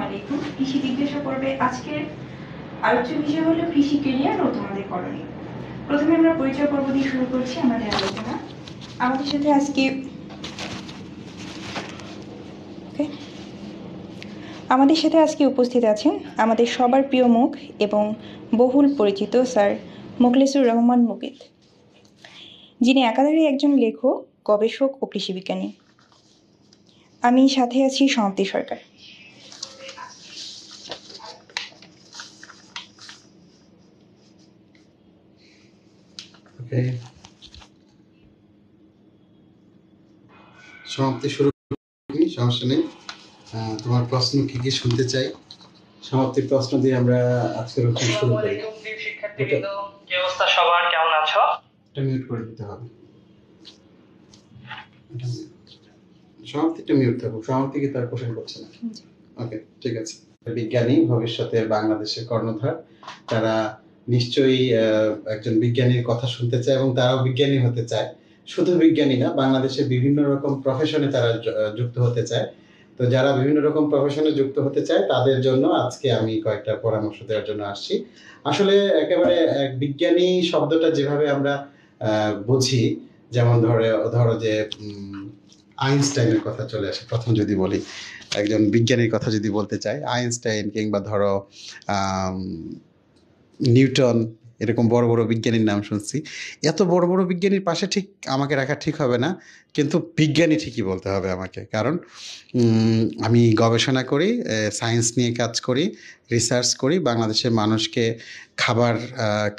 আলাইকুম। কৃষি জিজ্ঞাসা পর্বে আজকের আলোচ্য বিষয় হলো কৃষি কেরিয়ার ও তোমাদের করণীয়। প্রথমে আমরা পরিচয় পর্ব দিয়ে শুরু করছি আমাদের আলোচনা। আমাদের সাথে আজকে উপস্থিত আছেন আমাদের সবার প্রিয় মুখ এবং বহুল পরিচিত স্যার মোখলেসুর রহমান মুকিত, যিনি একাধারে একজন লেখক, গবেষক ও কৃষিবিজ্ঞানী। আমি সাথে আছি সমাপ্তি সরকার। সমাপ্তি শুরু করি, সমস্যা নেই। তোমার প্রশ্ন কি কি শুনতে চাই? সমাপ্তির প্রশ্ন দিয়ে আমরা আজকের অনুষ্ঠান শুরু করি। শিক্ষার্থীবৃন্দ, কি অবস্থা সবার, কেমন আছো? এটা মিউট করে দিতে হবে। সমাপ্তিটা মিউট থাকুক, সমাপ্তি কি তার কোশ্চেন করছে না? ওকে, ঠিক আছে। বিজ্ঞানী ভবিষ্যতের বাংলাদেশের কর্ণধার, তারা নিশ্চয়ই একজন বিজ্ঞানীর কথা শুনতে চায় এবং তারাও বিজ্ঞানী হতে চায়। শুধু বিজ্ঞানী না, বাংলাদেশের বিভিন্ন রকম প্রফেশনে তারা যুক্ত হতে চায়। তো যারা বিভিন্ন রকম প্রফেশনে যুক্ত হতে চায় তাদের জন্য আজকে আমি কয়েকটা পরামর্শ দেওয়ার জন্য আসছি। আসলে একেবারে বিজ্ঞানী শব্দটা যেভাবে আমরা বুঝি, যেমন ধরো যে আইনস্টাইনের কথা চলে আসে। প্রথম যদি বলি, একজন বিজ্ঞানীর কথা যদি বলতে চাই, আইনস্টাইন কিংবা ধরো নিউটন, এরকম বড় বড় বিজ্ঞানীর নাম শুনছি। এত বড় বড় বিজ্ঞানীর পাশে ঠিক আমাকে রাখা ঠিক হবে না, কিন্তু বিজ্ঞানী ঠিকই বলতে হবে আমাকে। কারণ আমি গবেষণা করি, সায়েন্স নিয়ে কাজ করি, রিসার্চ করি, বাংলাদেশের মানুষকে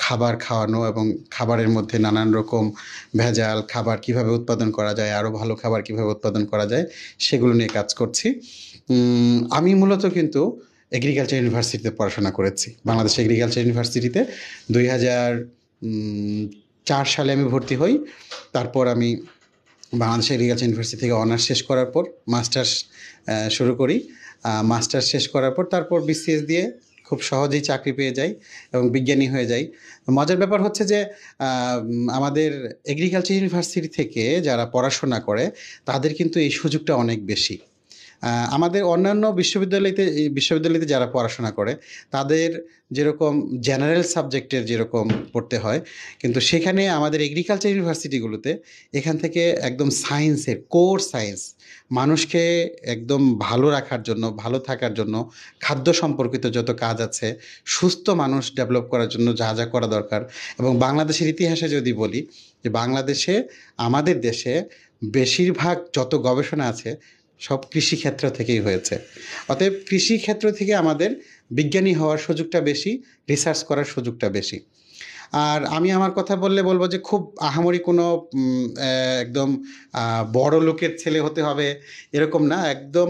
খাবার খাওয়ানো এবং খাবারের মধ্যে নানান রকম ভেজাল খাবার কিভাবে উৎপাদন করা যায়, আরও ভালো খাবার কিভাবে উৎপাদন করা যায়, সেগুলো নিয়ে কাজ করছি। আমি মূলত কিন্তু এগ্রিকালচার ইউনিভার্সিটিতে পড়াশোনা করেছি। বাংলাদেশ এগ্রিকালচার ইউনিভার্সিটিতে 2004 সালে আমি ভর্তি হই। তারপর আমি বাংলাদেশ এগ্রিকালচার ইউনিভার্সিটি থেকে অনার্স শেষ করার পর মাস্টার্স শুরু করি। মাস্টার্স শেষ করার পর তারপর বিসিএস দিয়ে খুব সহজেই চাকরি পেয়ে যাই এবং বিজ্ঞানী হয়ে যাই। মজার ব্যাপার হচ্ছে যে আমাদের এগ্রিকালচার ইউনিভার্সিটি থেকে যারা পড়াশোনা করে তাদের কিন্তু এই সুযোগটা অনেক বেশি। আমাদের অন্যান্য বিশ্ববিদ্যালয়তে যারা পড়াশোনা করে তাদের যেরকম জেনারেল সাবজেক্টের যেরকম পড়তে হয়, কিন্তু সেখানে আমাদের এগ্রিকালচার ইউনিভার্সিটিগুলোতে এখান থেকে একদম সায়েন্সের কোর সায়েন্স, মানুষকে একদম ভালো রাখার জন্য, ভালো থাকার জন্য, খাদ্য সম্পর্কিত যত কাজ আছে, সুস্থ মানুষ ডেভেলপ করার জন্য যা যা করা দরকার। এবং বাংলাদেশের ইতিহাসে যদি বলি যে বাংলাদেশে, আমাদের দেশে বেশিরভাগ যত গবেষণা আছে সব কৃষিক্ষেত্র থেকেই হয়েছে। অতএব কৃষিক্ষেত্র থেকে আমাদের বিজ্ঞানী হওয়ার সুযোগটা বেশি, রিসার্চ করার সুযোগটা বেশি। আর আমি আমার কথা বলবো যে খুব আহামরি কোনো একদম বড় লোকের ছেলে হতে হবে এরকম না। একদম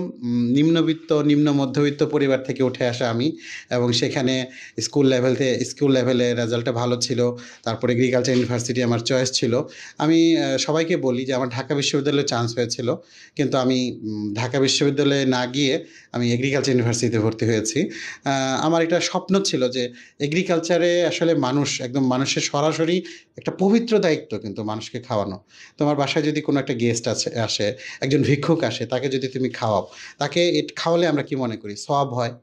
নিম্ন মধ্যবিত্ত পরিবার থেকে উঠে আসা আমি, এবং সেখানে স্কুল লেভেলে রেজাল্টটা ভালো ছিল। তারপর এগ্রিকালচার ইউনিভার্সিটি আমার চয়েস ছিল। আমি সবাইকে বলি যে আমার ঢাকা বিশ্ববিদ্যালয়ে চান্স হয়েছিল, কিন্তু আমি ঢাকা বিশ্ববিদ্যালয়ে না গিয়ে আমি এগ্রিকালচার ইউনিভার্সিটিতে ভর্তি হয়েছি। আমার একটা স্বপ্ন ছিল যে এগ্রিকালচারে আসলে মানুষের সরাসরি একটা পবিত্র দায়িত্ব কিন্তু মানুষকে খাওয়ানো। তোমার বাসায় যদি কোনো একটা গেস্ট আসে, একজন ভিক্ষুক আসে, তাকে যদি তুমি খাওয়াও, তাকে খাওয়ালে আমরা কি মনে করি? সওয়াব হয়।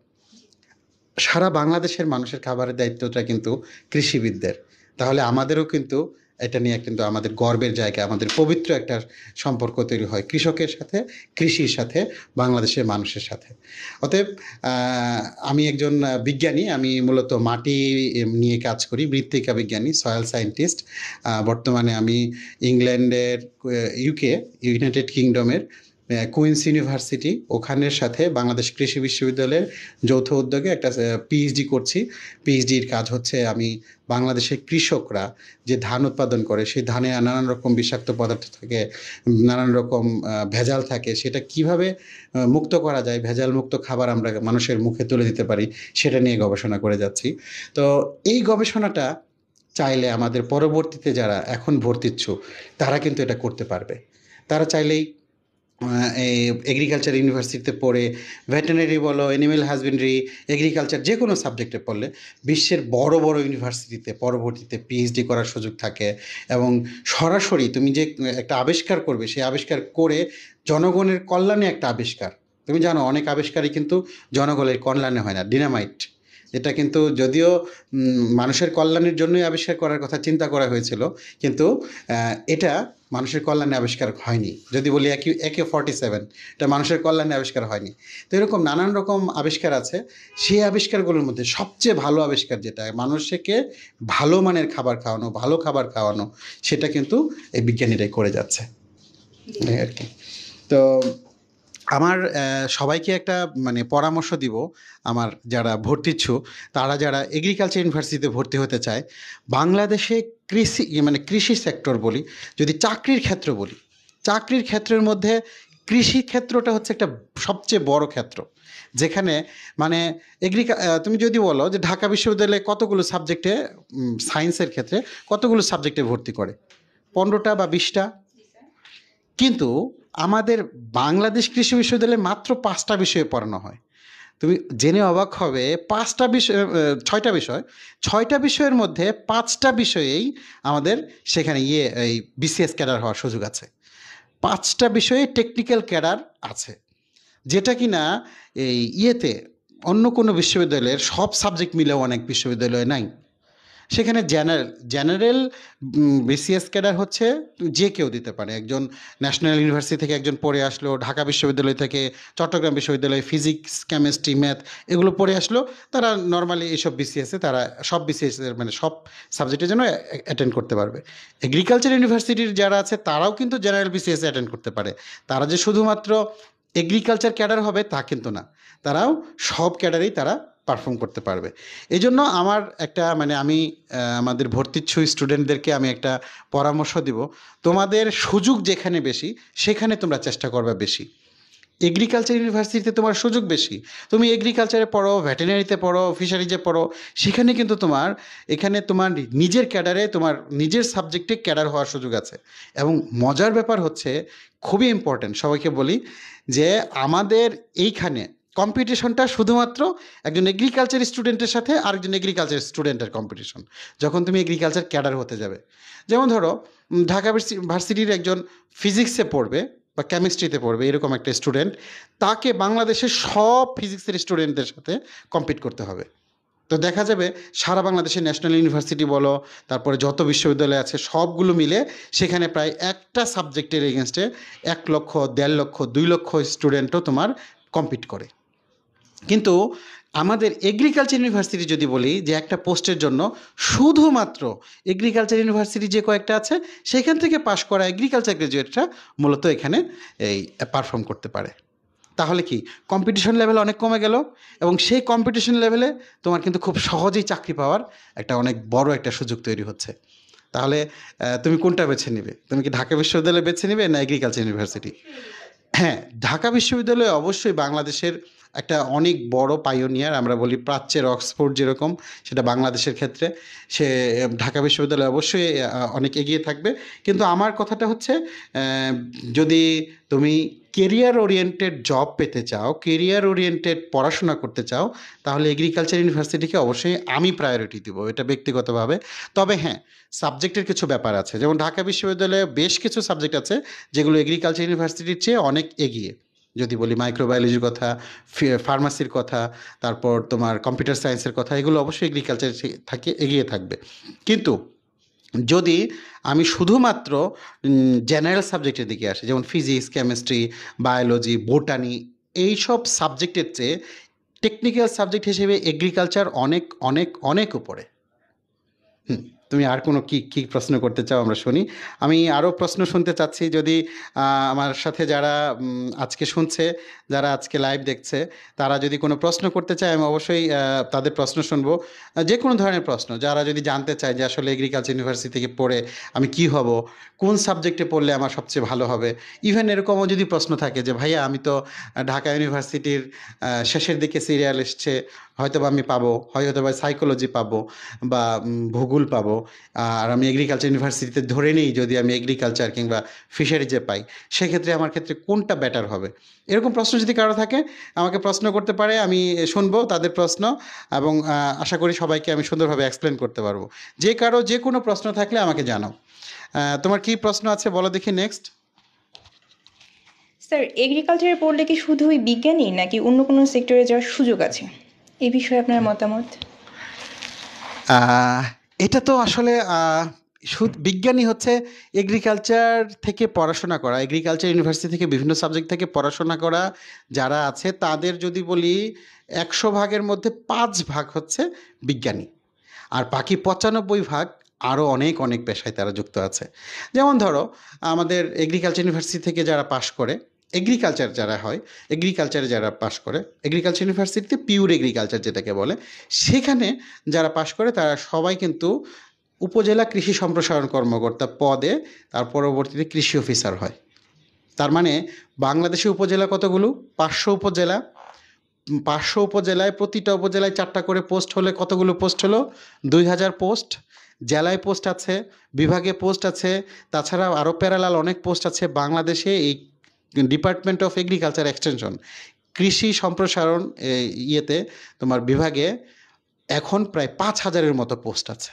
সারা বাংলাদেশের মানুষের খাবারের দায়িত্বটা কিন্তু কৃষিবিদদের। তাহলে আমাদেরও কিন্তু এটা নিয়ে কিন্তু আমাদের গর্বের জায়গা, আমাদের পবিত্র একটা সম্পর্ক তৈরি হয় কৃষকের সাথে, কৃষির সাথে, বাংলাদেশের মানুষের সাথে। অতএব আমি একজন বিজ্ঞানী, আমি মূলত মাটি নিয়ে কাজ করি, মৃত্তিকা বিজ্ঞানী, সয়েল সায়েন্টিস্ট। বর্তমানে আমি ইংল্যান্ডের ইউনাইটেড কিংডমের কুইন্স ইউনিভার্সিটি, ওখানের সাথে বাংলাদেশ কৃষি বিশ্ববিদ্যালয়ের যৌথ উদ্যোগে একটা পিএইচডি করছি। পিএইচডির কাজ হচ্ছে আমি বাংলাদেশের কৃষকরা যে ধান উৎপাদন করে, সেই ধানে নানান রকম বিষাক্ত পদার্থ থাকে, নানান রকম ভেজাল থাকে, সেটা কিভাবে মুক্ত করা যায়, ভেজাল মুক্ত খাবার আমরা মানুষের মুখে তুলে দিতে পারি, সেটা নিয়ে গবেষণা করে যাচ্ছি। তো এই গবেষণাটা চাইলে আমাদের পরবর্তীতে যারা এখন ভর্তিচ্ছু তারা কিন্তু এটা করতে পারবে। তারা চাইলেই এই এগ্রিকালচার ইউনিভার্সিটিতে পড়ে ভেটেরিনারি বলো, অ্যানিমেল হাজবেন্ডারি, এগ্রিকালচার যে কোনো সাবজেক্টে পড়লে বিশ্বের বড় বড় ইউনিভার্সিটিতে পরবর্তীতে পিএইচডি করার সুযোগ থাকে। এবং সরাসরি তুমি যে একটা আবিষ্কার করবে, সেই আবিষ্কার করে জনগণের কল্যাণে একটা আবিষ্কার, তুমি জানো অনেক আবিষ্কারই কিন্তু জনগণের কল্যাণে হয় না। ডিনামাইট, এটা কিন্তু যদিও মানুষের কল্যাণের জন্যই আবিষ্কার করার কথা চিন্তা করা হয়েছিল, কিন্তু এটা মানুষের কল্যাণে আবিষ্কার হয়নি। যদি বলি AK-47, এটা মানুষের কল্যাণে আবিষ্কার হয়নি। তো এরকম নানান রকম আবিষ্কার আছে। সেই আবিষ্কারগুলোর মধ্যে সবচেয়ে ভালো আবিষ্কার যেটা মানুষকে ভালো মানের খাবার খাওয়ানো, ভালো খাবার খাওয়ানো, সেটা কিন্তু এই বিজ্ঞানীরাই করে যাচ্ছে এই আর কি। তো আমার সবাইকে একটা মানে পরামর্শ দিব, আমার যারা ভর্তিচ্ছু, তারা যারা এগ্রিকালচার ইউনিভার্সিটিতে ভর্তি হতে চায়, বাংলাদেশে কৃষি সেক্টর বলি, যদি চাকরির ক্ষেত্র বলি, চাকরির ক্ষেত্রের মধ্যে কৃষি ক্ষেত্রটা হচ্ছে একটা সবচেয়ে বড় ক্ষেত্র, যেখানে মানে তুমি যদি বলো যে ঢাকা বিশ্ববিদ্যালয়ে কতগুলো সাবজেক্টে, সায়েন্সের ক্ষেত্রে কতগুলো সাবজেক্টে ভর্তি করে, 15টা বা 20টা, কিন্তু আমাদের বাংলাদেশ কৃষি বিশ্ববিদ্যালয়ে মাত্র 5টা বিষয়ে পড়ানো হয়। তুমি জেনে অবাক হবে, 5টা বিষয়, 6টা বিষয়, 6টা বিষয়ের মধ্যে 5টা বিষয়েই আমাদের সেখানে এই BCS ক্যাডার হওয়ার সুযোগ আছে। 5টা বিষয়ে টেকনিক্যাল ক্যাডার আছে, যেটা কিনা এই অন্য কোনো বিশ্ববিদ্যালয়ের সব সাবজেক্ট মিলেও অনেক বিশ্ববিদ্যালয়ে নাই। সেখানে জেনারেল BCS ক্যাডার হচ্ছে যে কেউ দিতে পারে। একজন ন্যাশনাল ইউনিভার্সিটি থেকে একজন পড়ে আসলো, ঢাকা বিশ্ববিদ্যালয় থেকে, চট্টগ্রাম বিশ্ববিদ্যালয়ে ফিজিক্স, কেমিস্ট্রি, ম্যাথ এগুলো পড়ে আসলো, তারা নর্মালি এইসব BCSে তারা সব BCSের মানে সব সাবজেক্টের জন্য অ্যাটেন্ড করতে পারবে। এগ্রিকালচার ইউনিভার্সিটির যারা আছে তারাও কিন্তু জেনারেল BCSে অ্যাটেন্ড করতে পারে। তারা যে শুধুমাত্র এগ্রিকালচার ক্যাডার হবে তা কিন্তু না, তারাও সব ক্যাডারেই তারা পারফর্ম করতে পারবে। এই জন্য আমার একটা মানে আমি আমাদের ভর্তিচ্ছু স্টুডেন্টদেরকে আমি একটা পরামর্শ দিব, তোমাদের সুযোগ যেখানে বেশি সেখানে তোমরা চেষ্টা করবে বেশি। এগ্রিকালচার ইউনিভার্সিটিতে তোমার সুযোগ বেশি, তুমি এগ্রিকালচারে পড়ো, ভেটেরিনারিতে পড়ো, ফিশারিজে পড়ো, সেখানে কিন্তু এখানে তোমার নিজের ক্যাডারে, তোমার নিজের সাবজেক্টে ক্যাডার হওয়ার সুযোগ আছে। এবং মজার ব্যাপার হচ্ছে, খুবই ইম্পর্ট্যান্ট, সবাইকে বলি যে আমাদের এইখানে কম্পিটিশনটা শুধুমাত্র একজন এগ্রিকালচার স্টুডেন্টের সাথে আরেকজন এগ্রিকালচার স্টুডেন্টের কম্পিটিশন, যখন তুমি এগ্রিকালচার ক্যাডার হতে যাবে। যেমন ধরো ঢাকা ভার্সিটির একজন ফিজিক্সে পড়বে বা কেমিস্ট্রিতে পড়বে এরকম একটা স্টুডেন্ট, তাকে বাংলাদেশের সব ফিজিক্সের স্টুডেন্টদের সাথে কম্পিট করতে হবে। তো দেখা যাবে সারা বাংলাদেশের ন্যাশনাল ইউনিভার্সিটি বলো, তারপরে যত বিশ্ববিদ্যালয় আছে সবগুলো মিলে সেখানে প্রায় একটা সাবজেক্টের এগেনস্টে 1 লক্ষ, 1.5 লক্ষ, 2 লক্ষ স্টুডেন্টও তোমার কম্পিট করে। কিন্তু আমাদের এগ্রিকালচার ইউনিভার্সিটি যদি বলি যে একটা পোস্টের জন্য শুধুমাত্র এগ্রিকালচার ইউনিভার্সিটি যে কয়েকটা আছে সেখান থেকে পাশ করা এগ্রিকালচার গ্রাজুয়েটরা মূলত এখানে এই পারফর্ম করতে পারে। তাহলে কি কম্পিটিশন লেভেল অনেক কমে গেল, এবং সেই কম্পিটিশন লেভেলে তোমার কিন্তু খুব সহজেই চাকরি পাওয়ার একটা অনেক বড় একটা সুযোগ তৈরি হচ্ছে। তাহলে তুমি কোনটা বেছে নেবে? তুমি কি ঢাকা বিশ্ববিদ্যালয় বেছে নেবে না এগ্রিকালচার ইউনিভার্সিটি? হ্যাঁ, ঢাকা বিশ্ববিদ্যালয় অবশ্যই বাংলাদেশের একটা অনেক বড় পাইওনিয়ার, আমরা বলি প্রাচ্যের অক্সফোর্ড যেরকম, সেটা বাংলাদেশের ক্ষেত্রে সে ঢাকা বিশ্ববিদ্যালয় অবশ্যই অনেক এগিয়ে থাকবে। কিন্তু আমার কথাটা হচ্ছে, যদি তুমি কেরিয়ার ওরিয়েন্টেড জব পেতে চাও, কেরিয়ার ওরিয়েন্টেড পড়াশোনা করতে চাও, তাহলে এগ্রিকালচার ইউনিভার্সিটিকে অবশ্যই আমি প্রায়োরিটি দিব, এটা ব্যক্তিগতভাবে। তবে হ্যাঁ, সাবজেক্টের কিছু ব্যাপার আছে, যেমন ঢাকা বিশ্ববিদ্যালয়ে বেশ কিছু সাবজেক্ট আছে যেগুলো এগ্রিকালচার ইউনিভার্সিটির চেয়ে অনেক এগিয়ে। যদি বলি মাইক্রোবায়োলজির কথা, ফার্মাসির কথা, তারপর তোমার কম্পিউটার সায়েন্সের কথা, এগুলো অবশ্যই এগ্রিকালচার এগিয়ে থাকবে। কিন্তু যদি আমি শুধুমাত্র জেনারেল সাবজেক্টের দিকে আসি, যেমন ফিজিক্স, কেমিস্ট্রি, বায়োলজি, বোটানি, এইসব সাবজেক্টের চেয়ে টেকনিক্যাল সাবজেক্ট হিসেবে এগ্রিকালচার অনেক অনেক অনেক উপরে। তুমি আর কোনো কি প্রশ্ন করতে চাও আমরা শুনি। আমি আরও প্রশ্ন শুনতে চাচ্ছি, যদি আমার সাথে যারা আজকে শুনছে, যারা আজকে লাইভ দেখছে, তারা যদি কোনো প্রশ্ন করতে চায় আমি অবশ্যই তাদের প্রশ্ন শুনবো। যে কোনো ধরনের প্রশ্ন, যারা যদি জানতে চায় যে আসলে এগ্রিকালচার ইউনিভার্সিটি থেকে পড়ে আমি কি হব, কোন সাবজেক্টে পড়লে আমার সবচেয়ে ভালো হবে, ইভেন এরকমও যদি প্রশ্ন থাকে যে ভাইয়া আমি তো ঢাকা ইউনিভার্সিটির শেষের দিকে সিরিয়াল এসছে, হয়তো বা আমি পাবো, হয়তো বা সাইকোলজি পাবো বা ভূগোল পাবো, আর আমি এগ্রিকালচার ইউনিভার্সিটিতে ধরে নিই যদি আমি এগ্রিকালচার কিংবা ফিশারিজে পাই, সেক্ষেত্রে আমার ক্ষেত্রে কোনটা বেটার হবে? এরকম প্রশ্ন যদি কারো থাকে আমাকে প্রশ্ন করতে পারে, আমি শুনবো তাদের প্রশ্ন, এবং আশা করি সবাইকে আমি সুন্দরভাবে এক্সপ্লেন করতে পারবো। যে কারো যে কোনো প্রশ্ন থাকলে আমাকে জানাও। তোমার কি প্রশ্ন আছে বলো দেখি নেক্সট। স্যার, এগ্রিকালচারে পড়লে কি শুধুই বিজ্ঞানী নাকি অন্য কোনো সেক্টরে যাওয়ার সুযোগ আছে? এ বিষয়ে আপনার মতামত? এটা তো আসলে শুধু বিজ্ঞানী হচ্ছে এগ্রিকালচার থেকে পড়াশোনা করা, এগ্রিকালচার ইউনিভার্সিটি থেকে বিভিন্ন সাবজেক্ট থেকে পড়াশোনা করা যারা আছে তাদের যদি বলি 100 ভাগের মধ্যে 5 ভাগ হচ্ছে বিজ্ঞানী, আর বাকি 95 ভাগ আরও অনেক অনেক পেশায় তারা যুক্ত আছে। যেমন ধরো আমাদের এগ্রিকালচার ইউনিভার্সিটি থেকে যারা পাশ করে, এগ্রিকালচার যারা হয়, এগ্রিকালচারে যারা পাশ করে, এগ্রিকালচার ইউনিভার্সিটিতে পিওর এগ্রিকালচার যেটাকে বলে, সেখানে যারা পাশ করে তারা সবাই কিন্তু উপজেলা কৃষি সম্প্রসারণ কর্মকর্তা পদে তার পরবর্তীতে কৃষি অফিসার হয়। তার মানে বাংলাদেশে উপজেলা কতগুলো? 500 উপজেলা। 500 উপজেলায় প্রতিটা উপজেলায় 4টা করে পোস্ট হলে কতগুলো পোস্ট হলো? 2000 পোস্ট। জেলায় পোস্ট আছে, বিভাগে পোস্ট আছে, তাছাড়া আরও প্যারালাল অনেক পোস্ট আছে। বাংলাদেশে এই ডিপার্টমেন্ট অফ এগ্রিকালচার এক্সটেনশন, কৃষি সম্প্রসারণ ইয়েতে তোমার বিভাগে এখন প্রায় 5000-এর মতো পোস্ট আছে।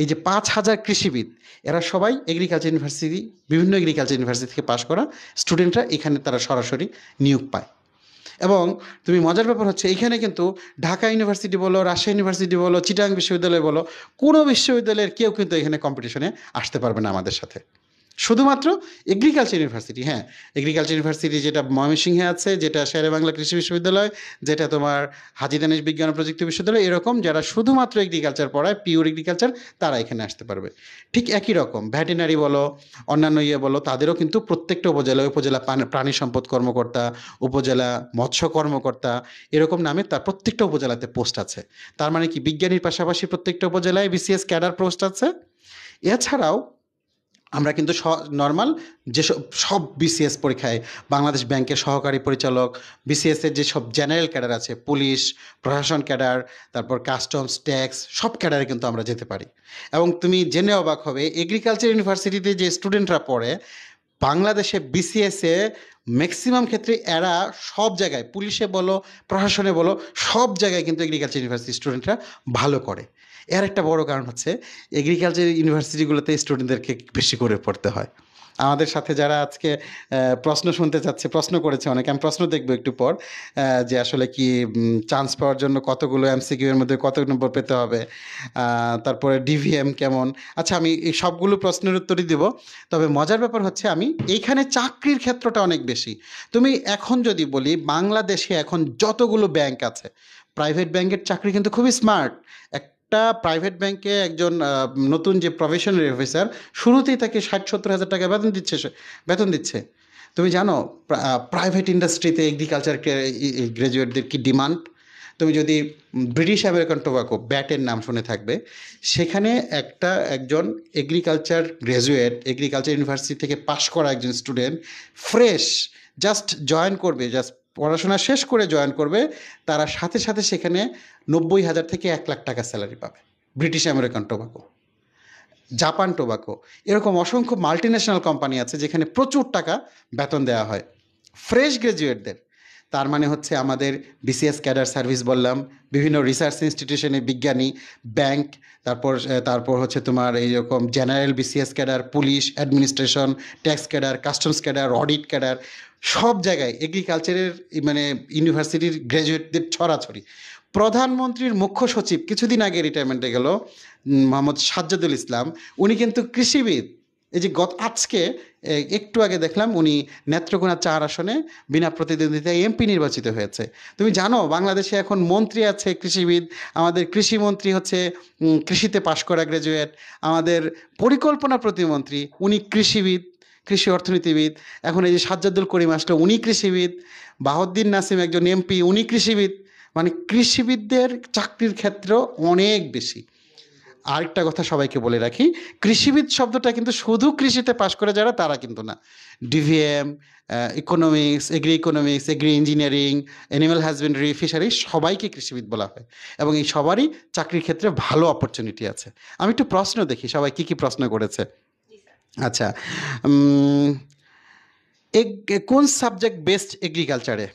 এই যে 5000 কৃষিবিদ, এরা সবাই এগ্রিকালচার ইউনিভার্সিটি, বিভিন্ন এগ্রিকালচার ইউনিভার্সিটি থেকে পাশ করা স্টুডেন্টরা এখানে তারা সরাসরি নিয়োগ পায়। এবং তুমি মজার ব্যাপার হচ্ছে এইখানে কিন্তু ঢাকা ইউনিভার্সিটি বলো, রাজশাহী ইউনিভার্সিটি বলো, চিটাগাং বিশ্ববিদ্যালয় বলো, কোনো বিশ্ববিদ্যালয়ের কেউ কিন্তু এখানে কম্পিটিশনে আসতে পারবে না আমাদের সাথে। শুধুমাত্র এগ্রিকালচার ইউনিভার্সিটি, হ্যাঁ এগ্রিকালচার ইউনিভার্সিটি যেটা ময়মনসিংহে আছে, যেটা শেরে বাংলা কৃষি বিশ্ববিদ্যালয়, যেটা তোমার হাজী দানেশ বিজ্ঞান ও প্রযুক্তি বিশ্ববিদ্যালয়, এরকম যারা শুধুমাত্র এগ্রিকালচার পড়ায়, পিওর এগ্রিকালচার, তারা এখানে আসতে পারবে। ঠিক একই রকম ভেটেরিনারি বলো, অন্যান্য বলো, তাদেরও কিন্তু প্রত্যেকটা উপজেলায় উপজেলা প্রাণী সম্পদ কর্মকর্তা, উপজেলা মৎস্য কর্মকর্তা, এরকম নামে তার প্রত্যেকটা উপজেলাতে পোস্ট আছে। তার মানে কি বিজ্ঞানীর পাশাপাশি প্রত্যেকটা উপজেলায় বিসিএস ক্যাডার পোস্ট আছে। এছাড়াও আমরা কিন্তু নর্মাল যেসব সব বিসিএস পরীক্ষায় বাংলাদেশ ব্যাংকের সহকারী পরিচালক, বিসিএসের যেসব জেনারেল ক্যাডার আছে, পুলিশ প্রশাসন ক্যাডার, তারপর কাস্টমস ট্যাক্স, সব ক্যাডারে কিন্তু আমরা যেতে পারি। এবং তুমি জেনে অবাক হবে এগ্রিকালচার ইউনিভার্সিটিতে যে স্টুডেন্টরা পড়ে বাংলাদেশে বিসিএসে ম্যাক্সিমাম ক্ষেত্রে এরা সব জায়গায়, পুলিশে বলো প্রশাসনে বলো, সব জায়গায় কিন্তু এগ্রিকালচার ইউনিভার্সিটি স্টুডেন্টরা ভালো করে। এর একটা বড় কারণ হচ্ছে এগ্রিকালচার ইউনিভার্সিটিগুলোতে স্টুডেন্টদেরকে বেশি করে পড়তে হয়। আমাদের সাথে যারা আজকে প্রশ্ন শুনতে চাচ্ছে, প্রশ্ন করেছে অনেকে, আমি প্রশ্ন দেখবো একটু পর, যে আসলে কি চান্স পাওয়ার জন্য কতগুলো এমসিকিউ এর মধ্যে কত নম্বর পেতে হবে, তারপরে ডিভিএম কেমন। আচ্ছা, আমি এই সবগুলো প্রশ্নের উত্তরই দিব। তবে মজার ব্যাপার হচ্ছে আমি এইখানে চাকরির ক্ষেত্রটা অনেক বেশি। তুমি এখন যদি বলি বাংলাদেশে এখন যতগুলো ব্যাংক আছে, প্রাইভেট ব্যাংকের চাকরি কিন্তু খুবই স্মার্ট। একটা প্রাইভেট ব্যাংকে একজন নতুন যে প্রফেশনাল অফিসার, শুরুতেই তাকে 60-70 হাজার টাকা বেতন দিচ্ছে। তুমি জানো প্রাইভেট ইন্ডাস্ট্রিতে এগ্রিকালচার গ্র্যাজুয়েটদের কি ডিমান্ড? তুমি যদি ব্রিটিশ আমেরিকান টোবাকো, ব্যাটের নাম শুনে থাকবে, সেখানে একজন এগ্রিকালচার গ্র্যাজুয়েট, এগ্রিকালচার ইউনিভার্সিটি থেকে পাশ করা একজন স্টুডেন্ট ফ্রেশ জাস্ট জয়েন করবে, জাস্ট পড়াশোনা শেষ করে জয়েন করবে, তারা সাথে সাথে সেখানে 90,000 থেকে 1 লাখ টাকা স্যালারি পাবে। British American tobacco, Japan tobacco, এরকম অসংখ্য মাল্টিন্যাশনাল কোম্পানি আছে যেখানে প্রচুর টাকা বেতন দেওয়া হয় ফ্রেশ গ্র্যাজুয়েটদের। তার মানে হচ্ছে আমাদের বিসিএস ক্যাডার সার্ভিস বললাম, বিভিন্ন রিসার্চ ইনস্টিটিউশনে বিজ্ঞানী, ব্যাংক, তারপর হচ্ছে তোমার এইরকম general BCS cadre, police, administration, tax cadre, customs cadre, audit cadre, সব জায়গায় এগ্রিকালচারের মানে ইউনিভার্সিটির গ্র্যাজুয়েটদের ছড়াছড়ি। প্রধানমন্ত্রীর মুখ্য সচিব কিছুদিন আগে রিটায়ারমেন্টে গেল, মোহাম্মদ সাজ্জাদুল ইসলাম, উনি কিন্তু কৃষিবিদ। এই যে আজকে একটু আগে দেখলাম উনি নেত্রকোনা 4 আসনে বিনা প্রতিদ্বন্দ্বিতায় এমপি নির্বাচিত হয়েছে। তুমি জানো বাংলাদেশে এখন মন্ত্রী আছে কৃষিবিদ, আমাদের কৃষিমন্ত্রী হচ্ছে কৃষিতে পাশ করা গ্র্যাজুয়েট, আমাদের পরিকল্পনা প্রতিমন্ত্রী উনি কৃষিবিদ, কৃষি অর্থনীতিবিদ। এখন এই যে সাজ্জাদুল করিম আসলো, উনি কৃষিবিদ। বাহাউদ্দিন নাসিম একজন এমপি, উনি কৃষিবিদ। মানে কৃষিবিদদের চাকরির ক্ষেত্র অনেক বেশি। আরেকটা কথা সবাইকে বলে রাখি, কৃষিবিদ শব্দটা কিন্তু শুধু কৃষিতে পাশ করে যারা, তারা কিন্তু না। DVM, economics, agri engineering, animal husbandry, fishery, সবাইকে কৃষিবিদ বলা হয় এবং এই সবারই চাকরির ক্ষেত্রে ভালো অপরচুনিটি আছে। আমি একটু প্রশ্ন দেখি সবাই কি কি প্রশ্ন করেছে। আচ্ছা, কোন সাবজেক্ট বেস্ট এগ্রিকালচারে?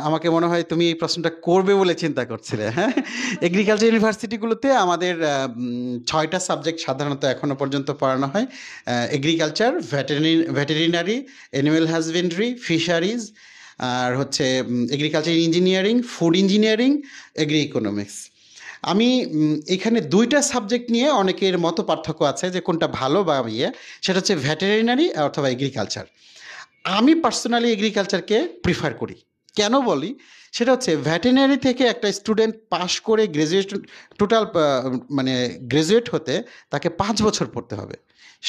আমাকে মনে হয় তুমি এই প্রশ্নটা করবে বলে চিন্তা করছিলে। হ্যাঁ, এগ্রিকালচার ইউনিভার্সিটিগুলোতে আমাদের 6টা সাবজেক্ট সাধারণত এখনো পর্যন্ত পড়ানো হয়। Agriculture, veterinary, animal husbandry, fisheries, আর হচ্ছে agriculture engineering, food engineering, agri economics. আমি এখানে 2টা সাবজেক্ট নিয়ে অনেকের মত পার্থক্য আছে যে কোনটা ভালো বা ইয়ে, সেটা হচ্ছে ভেটেরিনারি অথবা এগ্রিকালচার। আমি পার্সোনালি এগ্রিকালচারকে প্রিফার করি। কেন বলি, সেটা হচ্ছে ভেটেরিনারি থেকে একটা স্টুডেন্ট পাশ করে গ্র্যাজুয়েট, টোটাল মানে গ্র্যাজুয়েট হতে তাকে 5 বছর পড়তে হবে।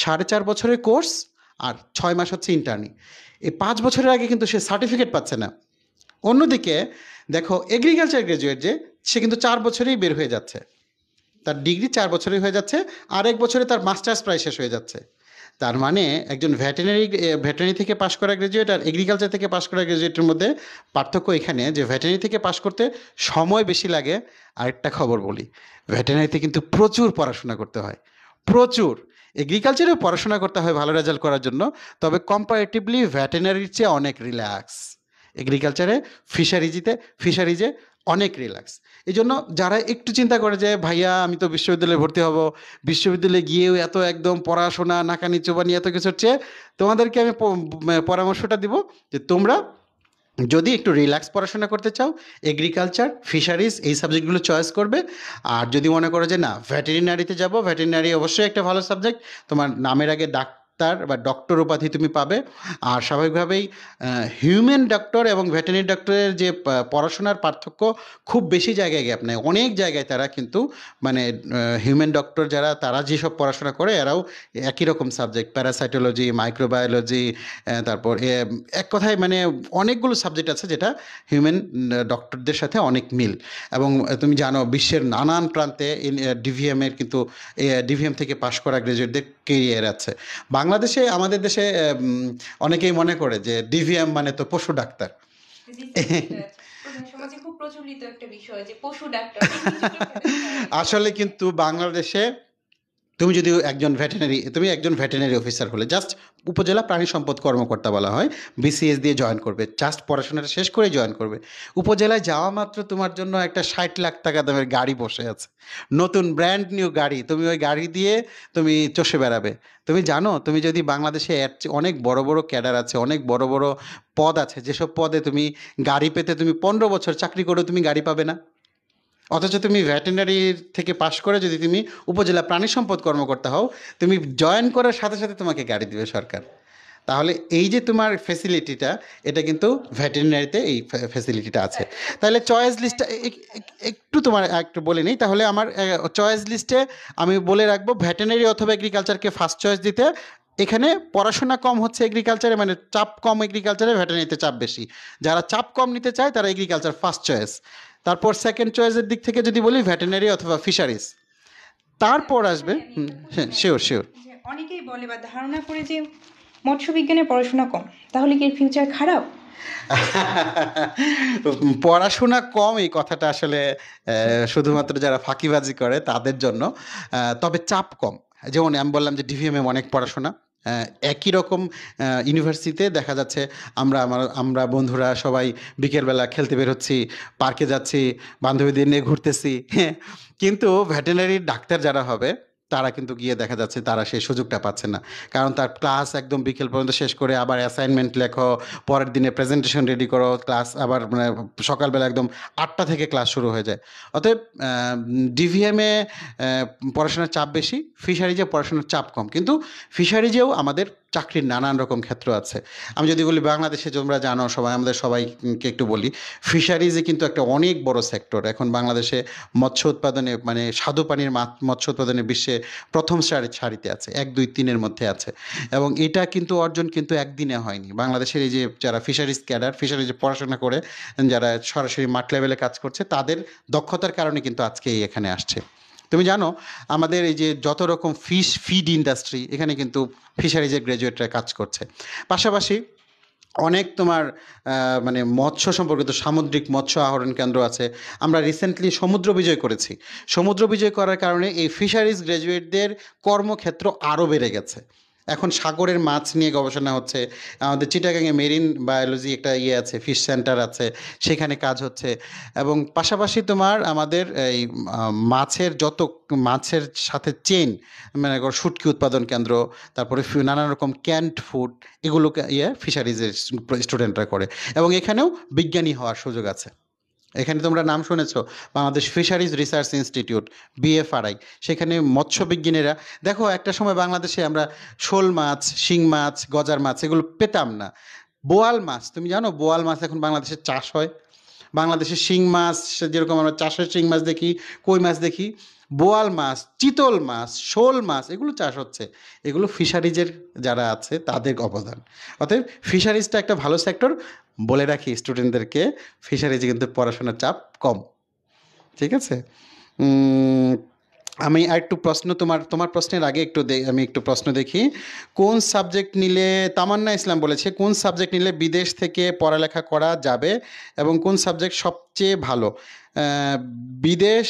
4.5 বছরের কোর্স আর 6 মাস হচ্ছে ইন্টার্নি। এই 5 বছরের আগে কিন্তু সে সার্টিফিকেট পাচ্ছে না। অন্যদিকে দেখো এগ্রিকালচার গ্র্যাজুয়েট যে, সে কিন্তু 4 বছরেই বের হয়ে যাচ্ছে, তার ডিগ্রি 4 বছরেই হয়ে যাচ্ছে, আর 1 বছরে তার মাস্টার্স প্রায় শেষ হয়ে যাচ্ছে। তার মানে একজন ভেটেরিনারি থেকে পাশ করা গ্র্যাজুয়েট আর এগ্রিকালচার থেকে পাশ করা গ্র্যাজুয়েটের মধ্যে পার্থক্য এখানে যে ভেটেরিনারি থেকে পাশ করতে সময় বেশি লাগে। আরেকটা খবর বলি, ভেটেরিনারিতে কিন্তু প্রচুর পড়াশোনা করতে হয়, প্রচুর। এগ্রিকালচারেও পড়াশোনা করতে হয় ভালো রেজাল্ট করার জন্য, তবে কম্পারেটিভলি ভেটেরিনারির চেয়ে অনেক রিল্যাক্স। এগ্রিকালচারে, ফিশারিজে অনেক রিল্যাক্স। এই জন্য যারা একটু চিন্তা করে যে ভাইয়া আমি তো বিশ্ববিদ্যালয়ে ভর্তি হব, বিশ্ববিদ্যালয়ে গিয়েও এত একদম পড়াশোনা নাকানি চোবানি এত কিছুর চেয়ে তোমাদেরকে আমি পরামর্শটা দিব যে তোমরা যদি একটু রিল্যাক্স পড়াশোনা করতে চাও, এগ্রিকালচার, ফিশারিজ এই সাবজেক্টগুলো চয়েস করবে। আর যদি মনে করো যে না ভেটেরিনারিতে যাব, ভেটেরিনারি অবশ্যই একটা ভালো সাবজেক্ট, তোমার নামের আগে ডাক্তার বা ডক্টর উপাধি তুমি পাবে। আর স্বাভাবিকভাবেই হিউম্যান ডক্টর এবং ভেটেরিনারি ডক্টরের যে পড়াশোনার পার্থক্য, খুব বেশি জায়গায় গ্যাপ নেই, অনেক জায়গায় তারা কিন্তু মানে হিউম্যান ডক্টর যারা, তারা যেসব পড়াশোনা করে এরাও একই রকম সাবজেক্ট, প্যারাসাইটোলজি, মাইক্রোবায়োলজি, তারপর এক কথায় মানে অনেকগুলো সাবজেক্ট আছে যেটা হিউম্যান ডক্টরদের সাথে অনেক মিল। এবং তুমি জানো বিশ্বের নানান প্রান্তে ডিভিএমের কিন্তু ডিভিএম থেকে পাশ করা গ্রাজুয়েটদের কেরিয়ার আছে। বাংলাদেশে, আমাদের দেশে অনেকেই মনে করে যে ডিভিএম মানে তো পশু ডাক্তার। সমাজে খুব প্রচলিত একটা বিষয় যে পশু ডাক্তার। আসলে কিন্তু বাংলাদেশে তুমি একজন ভেটেরিনারি অফিসার হলে জাস্ট উপজেলা প্রাণী সম্পদ কর্মকর্তা বলা হয়, বিসিএস দিয়ে জয়েন করবে, জাস্ট পড়াশোনাটা শেষ করে জয়েন করবে। উপজেলায় যাওয়া মাত্র তোমার জন্য একটা 60 লাখ টাকা দামের গাড়ি বসে আছে, নতুন ব্র্যান্ড নিউ গাড়ি, তুমি ওই গাড়ি দিয়ে তুমি চষে বেড়াবে। তুমি জানো, তুমি যদি বাংলাদেশে অনেক বড় বড় ক্যাডার আছে, অনেক বড় বড় পদ আছে, যেসব পদে তুমি গাড়ি পেতে তুমি 15 বছর চাকরি করেও তুমি গাড়ি পাবে না। অথচ তুমি ভেটেরিনারি থেকে পাশ করে যদি তুমি উপজেলা প্রাণী সম্পদ কর্মকর্তা হও, তুমি জয়েন করার সাথে সাথে তোমাকে গাড়ি দিবে সরকার। তাহলে এই যে তোমার ফেসিলিটিটা, এটা কিন্তু ভেটেরিনারিতে এই ফেসিলিটিটা আছে। তাহলে চয়েস লিস্টটা একটু তোমার একটু বলে নিই। তাহলে আমার চয়েস লিস্টে আমি বলে রাখবো ভেটেরিনারি অথবা এগ্রিকালচারকে ফার্স্ট চয়েস দিতে। এখানে পড়াশোনা কম হচ্ছে এগ্রিকালচারে, মানে চাপ কম এগ্রিকালচারে, ভেটেরিনারিতে চাপ বেশি। যারা চাপ কম নিতে চায় তারা এগ্রিকালচার ফার্স্ট চয়েস। তারপর সেকেন্ড চয়েসের দিক থেকে যদি বলি ভেটেরিনারি অথবা ফিশারিজ, তারপর আসবে হ্যাঁ শিওর। অনেকেই বলে বা ধারণা করে যে মৎস্য বিজ্ঞানে পড়াশোনা কম, তাহলে কি এর ফিউচার খারাপ? পড়াশোনা কম এই কথাটা আসলে শুধুমাত্র যারা ফাঁকিবাজি করে তাদের জন্য। তবে চাপ কম, যেমন আমি বললাম যে ডিভিএমে অনেক পড়াশোনা। একই রকম ইউনিভার্সিটিতে দেখা যাচ্ছে আমরা বন্ধুরা সবাই বিকেলবেলা খেলতে বের হচ্ছি, পার্কে যাচ্ছি, বান্ধবীদের নিয়ে ঘুরতেছি, হ্যাঁ। কিন্তু ভেটেরিনারির ডাক্তার যারা হবে তারা কিন্তু গিয়ে দেখা যাচ্ছে তারা সেই সুযোগটা পাচ্ছে না, কারণ তার ক্লাস একদম বিকেল পর্যন্ত শেষ করে আবার অ্যাসাইনমেন্ট লেখো, পরের দিনে প্রেজেন্টেশন রেডি করো, ক্লাস আবার মানে সকালবেলা একদম 8টা থেকে ক্লাস শুরু হয়ে যায়। অতএব ডিভিএমে পড়াশোনার চাপ বেশি, ফিশারিজে পড়াশোনার চাপ কম। কিন্তু ফিশারিজেও আমাদের চাকরির নানান রকম ক্ষেত্র আছে। আমি যদি বলি বাংলাদেশে, তোমরা জানো সবাই, আমাদের সবাইকে একটু বলি, ফিশারিজে কিন্তু একটা অনেক বড় সেক্টর। এখন বাংলাদেশে মৎস্য উৎপাদনে মানে স্বাদু পানির মৎস্য উৎপাদনে বিশ্বে প্রথম সারিতে আছে, 1, 2, 3-এর মধ্যে আছে। এবং এটা কিন্তু অর্জন কিন্তু একদিনে হয়নি। বাংলাদেশের এই যে যারা ফিশারিজ ক্যাডার, ফিশারিজে পড়াশোনা করে যারা সরাসরি মাঠ লেভেলে কাজ করছে, তাদের দক্ষতার কারণে কিন্তু আজকে এখানে আসছে। তুমি জানো আমাদের এই যে যত রকম ফিড ইন্ডাস্ট্রি, এখানে কিন্তু ফিশারিজের গ্র্যাজুয়েটরা কাজ করছে। পাশাপাশি অনেক তোমার মানে মৎস্য সম্পর্কিত সামুদ্রিক মৎস্য আহরণ কেন্দ্র আছে। আমরা রিসেন্টলি সমুদ্র বিজয় করেছি। সমুদ্র বিজয় করার কারণে এই ফিশারিজ গ্র্যাজুয়েটদের কর্মক্ষেত্র আরও বেড়ে গেছে। এখন সাগরের মাছ নিয়ে গবেষণা হচ্ছে। আমাদের চিটাগাংয়ে মেরিন বায়োলজি একটা ইয়ে আছে, ফিশ সেন্টার আছে, সেখানে কাজ হচ্ছে। এবং পাশাপাশি তোমার আমাদের এই মাছের যত মাছের সাথে চেইন, মানে শুটকি উৎপাদন কেন্দ্র, তারপরে নানান রকম ক্যান্ড ফুড, এগুলোকে ফিশারিজের স্টুডেন্টরা করে। এবং এখানেও বিজ্ঞানী হওয়ার সুযোগ আছে। এখানে তোমরা নাম শুনেছো, Bangladesh fisheries research institute, BFRI, সেখানে মৎস্যবিজ্ঞানীরা, দেখো একটা সময় বাংলাদেশে আমরা শোল মাছ, শিং মাছ, গজার মাছ এগুলো পেতাম না। বোয়াল মাছ, তুমি জানো বোয়াল মাছ এখন বাংলাদেশে চাষ হয়। বাংলাদেশে শিং মাছ, যেরকম আমরা চাষের শিং মাছ দেখি, কই মাছ দেখি, বোয়াল মাছ, চিতল মাছ, শোল মাছ এগুলো চাষ হচ্ছে। এগুলো ফিশারিজের যারা আছে তাদের অবদান। অতএব ফিশারিজটা একটা ভালো সেক্টর। বলে রাখি স্টুডেন্টদেরকে, ফিশারিজে কিন্তু পড়াশোনার চাপ কম। ঠিক আছে। উম, আমি আর একটু প্রশ্ন, তোমার তোমার প্রশ্নের আগে আমি একটু প্রশ্ন দেখি। কোন সাবজেক্ট নিলে, তামান্না ইসলাম বলেছে, কোন সাবজেক্ট নিলে বিদেশ থেকে পড়ালেখা করা যাবে এবং কোন সাবজেক্ট সবচেয়ে ভালো? আহ, বিদেশ